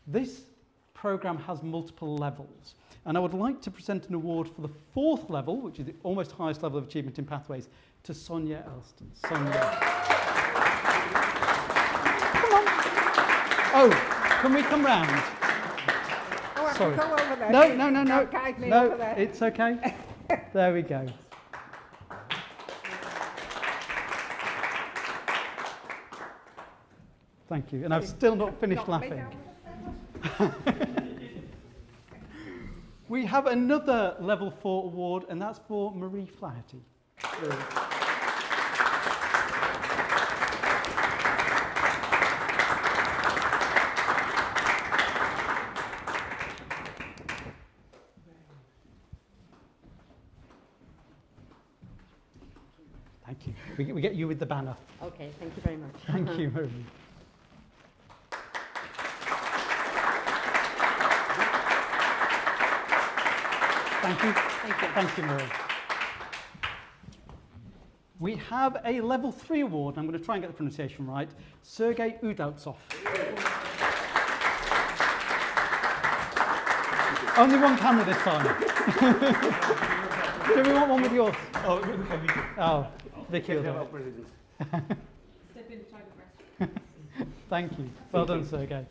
This program has multiple levels, and I would like to present an award for the 4th level, which is the almost highest level of achievement in Pathways, to Sonia Elston. Sonia. Come on. Oh, can we come round? Oh, I Sorry. can go over there. No. Guide me No, over there. it's okay. There we go. Thank you. And I've still not finished laughing. We have another level 4 award, and that's for Marie Flaherty. Thank you. We get you with the banner. Okay, thank you very much. Thank you, Marie. Thank you. Thank you. Thank you, Marie. We have a level 3 award. I'm going to try and get the pronunciation right. Sergei Udaltsov. Only one camera this time. Do we want one with yours? Oh, Vicky. Oh, Vicky will do Step it. Thank you. Well done, Sergei.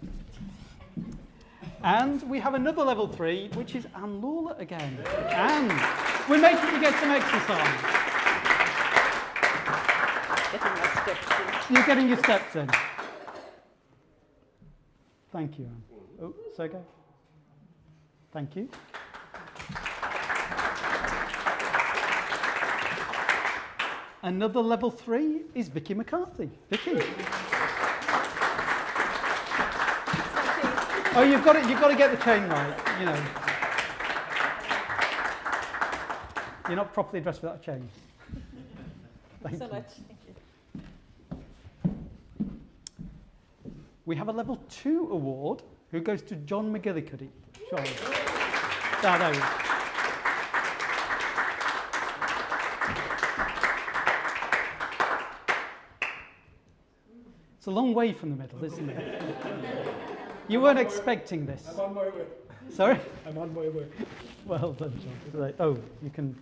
And we have another level 3, which is Anne Lawler again. Anne, we're making you get some exercise. Getting my steps in. You're getting your steps in. Thank you, Anne. Oh, Sergei. Thank you. Another level 3 is Vicky McCarthy. Vicky. Oh, you've got to get the chain right, you know. You're not properly dressed without a chain. Thank you. Much. Thank you. We have a level 2 award who goes to John McGillicuddy. John. There we go. It's a long way from the middle, isn't it? You weren't expecting this. I'm on my way. Sorry? I'm on my way. Well done, John. Right. Oh, you can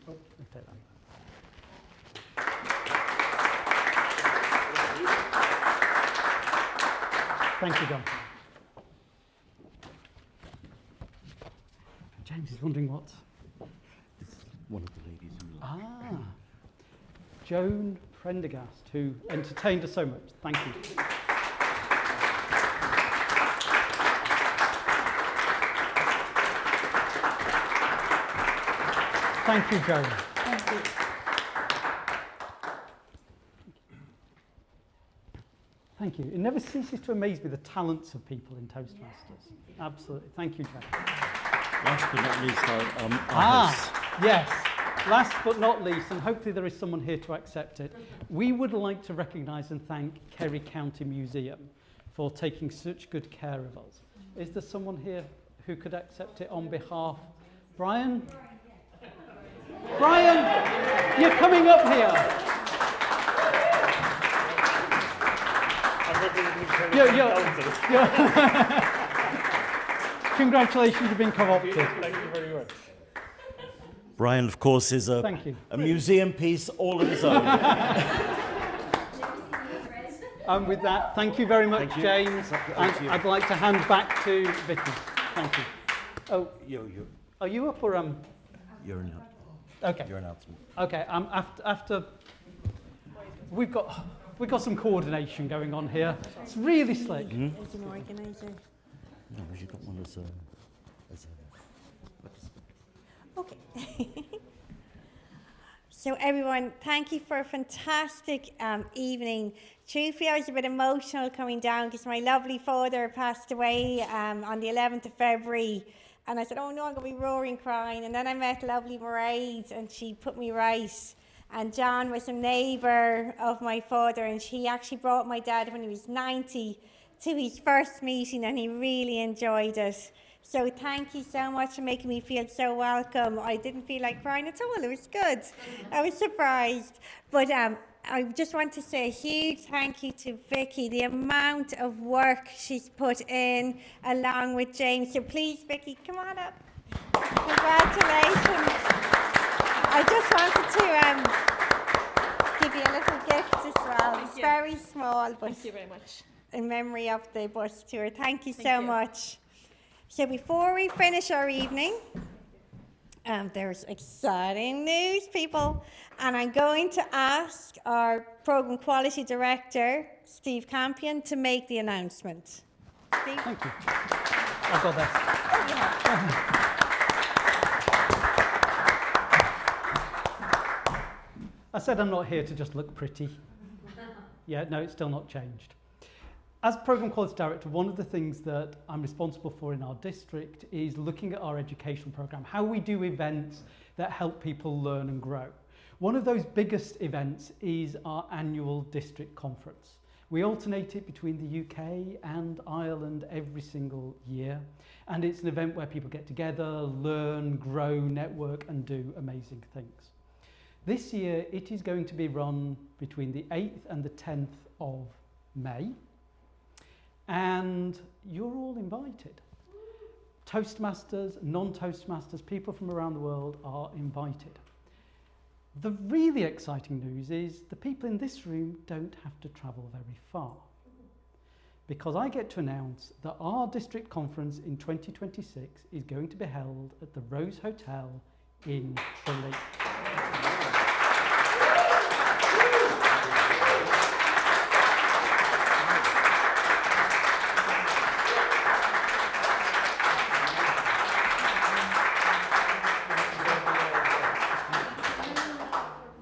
take that. Thank you, John. James is wondering what. One of the ladies who Joan Prendergast, who entertained us so much. Thank you. Thank you, Joan. Thank you. Thank you. It never ceases to amaze me the talents of people in Toastmasters. Absolutely. Thank you, Joan. Last but not least, our hosts. Yes. Last but not least, and hopefully there is someone here to accept it, we would like to recognise and thank Kerry County Museum for taking such good care of us. Is there someone here who could accept it on behalf? Brian? Brian, you're coming up here. Congratulations, you've been co-opted. Thank you very much. Brian, of course, is a museum piece all of his own. And with that, thank you very much, James. And I'd like to hand back to Vicky. Thank you. Oh, are you up or You're an Okay. Your announcement. Okay. After we've got some coordination going on here. It's really slick. Mm-hmm. As an organiser. No, you've got one as a Okay. So everyone, thank you for a fantastic evening. Truthfully, I was a bit emotional coming down because my lovely father passed away on the 11th of February. And I said, oh no, I'm going to be roaring crying. And then I met lovely Mairead and she put me right. And John was a neighbour of my father and he actually brought my dad when he was 90 to his first meeting and he really enjoyed it. So thank you so much for making me feel so welcome. I didn't feel like crying at all. It was good. I was surprised. But I just want to say a huge thank you to Vicky, the amount of work she's put in along with James. So please, Vicky, come on up. Congratulations. I just wanted to give you a little gift as well. It's very small, but thank you very much. In memory of the bus tour. Thank you so much. So before we finish our evening, there's exciting news, people. And I'm going to ask our Programme Quality Director, Steve Campion, to make the announcement. Steve? Thank you. I've got that. I said I'm not here to just look pretty. Yeah, no, it's still not changed. As Programme Quality Director, one of the things that I'm responsible for in our district is looking at our educational programme, how we do events that help people learn and grow. One of those biggest events is our annual district conference. We alternate it between the UK and Ireland every single year, and it's an event where people get together, learn, grow, network, and do amazing things. This year, it is going to be run between the 8th and the 10th of May. And you're all invited. Toastmasters, non-Toastmasters, people from around the world are invited. The really exciting news is the people in this room don't have to travel very far, because I get to announce that our district conference in 2026 is going to be held at the Rose Hotel in Tralee.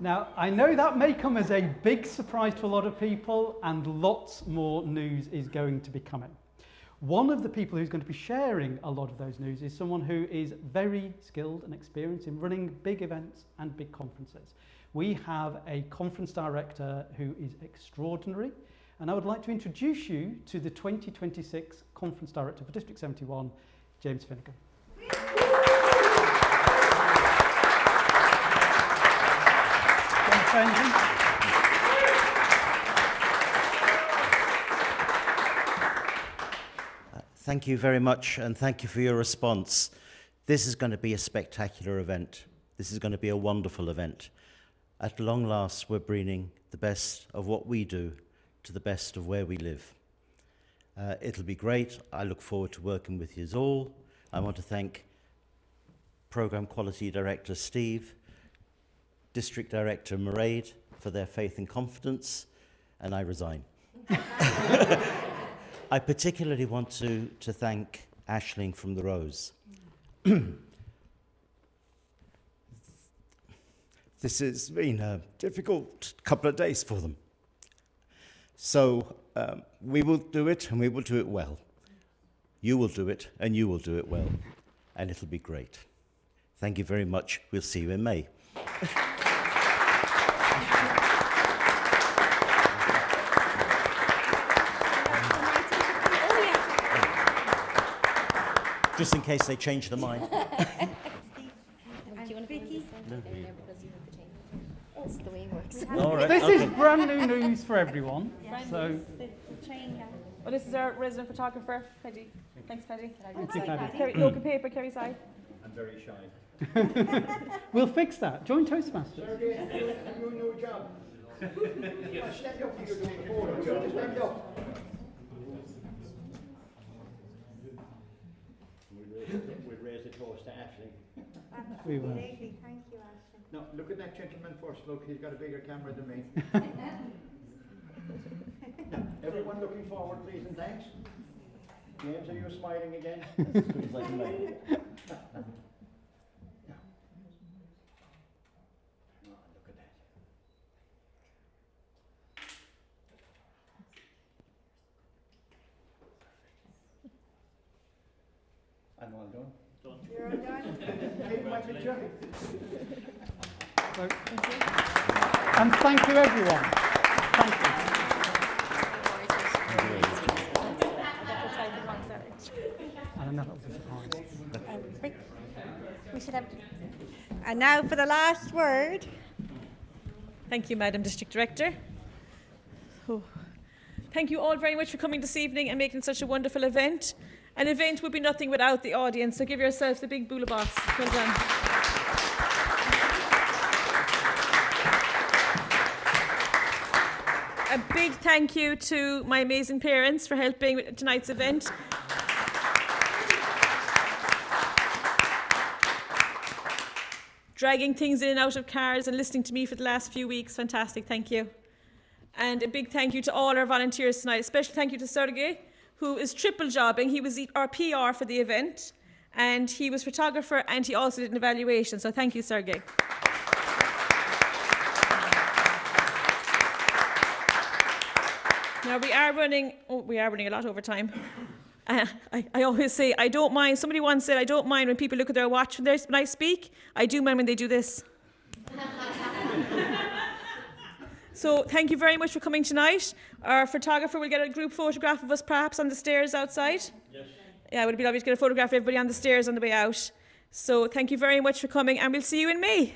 Now, I know that may come as a big surprise to a lot of people, and lots more news is going to be coming. One of the people who's going to be sharing a lot of those news is someone who is very skilled and experienced in running big events and big conferences. We have a conference director who is extraordinary, and I would like to introduce you to the 2026 Conference Director for District 71, James Finnegan. Thank you very much, and thank you for your response. This is going to be a spectacular event. This is going to be a wonderful event. At long last, we're bringing the best of what we do to the best of where we live. It'll be great. I look forward to working with you all. I want to thank Programme Quality Director Steve, District Director Mairead for their faith and confidence, and I resign. I particularly want to thank Aisling from the Rose. This has been a difficult couple of days for them. So we will do it, and we will do it well. You will do it, and you will do it well, and it'll be great. Thank you very much. We'll see you in May. Just in case they change their mind. Do you want Vicky? No. That's the way it works. All right, This okay. is brand new news for everyone. So The train guy. Well, this is our resident photographer, Paddy. Thanks, Paddy. Thank you, Paddy. Kerry, local paper, Kerry side. I'm very shy. we'll fix that. Join Toastmasters. Your new job. Stand up, you're doing the photo. Stand up. We'll raise a toast to Ashley. We will. Thank you, Ashley. No, look at that gentleman first. Look, he's got a bigger camera than me. Now, everyone looking forward, please, and thanks. James, are you smiling again? Seems like me. Oh, look at that. I'm all done. You're all done? Take my picture. And thank you, everyone. Thank you. I don't know, that was a surprise. We should have. And now for the last word. Thank you, Madam District Director. Oh. Thank you all very much for coming this evening and making such a wonderful event. An event would be nothing without the audience, so give yourselves a big boola boss. Well done. A big thank you to my amazing parents for helping with tonight's event. Dragging things in and out of cars and listening to me for the last few weeks. Fantastic, thank you. And a big thank you to all our volunteers tonight. A special thank you to Sergey, who is triple jobbing. He was our PR for the event, and he was photographer, and he also did an evaluation. So thank you, Sergey. Now we are running a lot over time. I always say, I don't mind. Somebody once said, I don't mind when people look at their watch when I speak. I do mind when they do this. So thank you very much for coming tonight. Our photographer will get a group photograph of us perhaps on the stairs outside. Yes. Yeah, it would be lovely to get a photograph of everybody on the stairs on the way out. So thank you very much for coming, and we'll see you in May.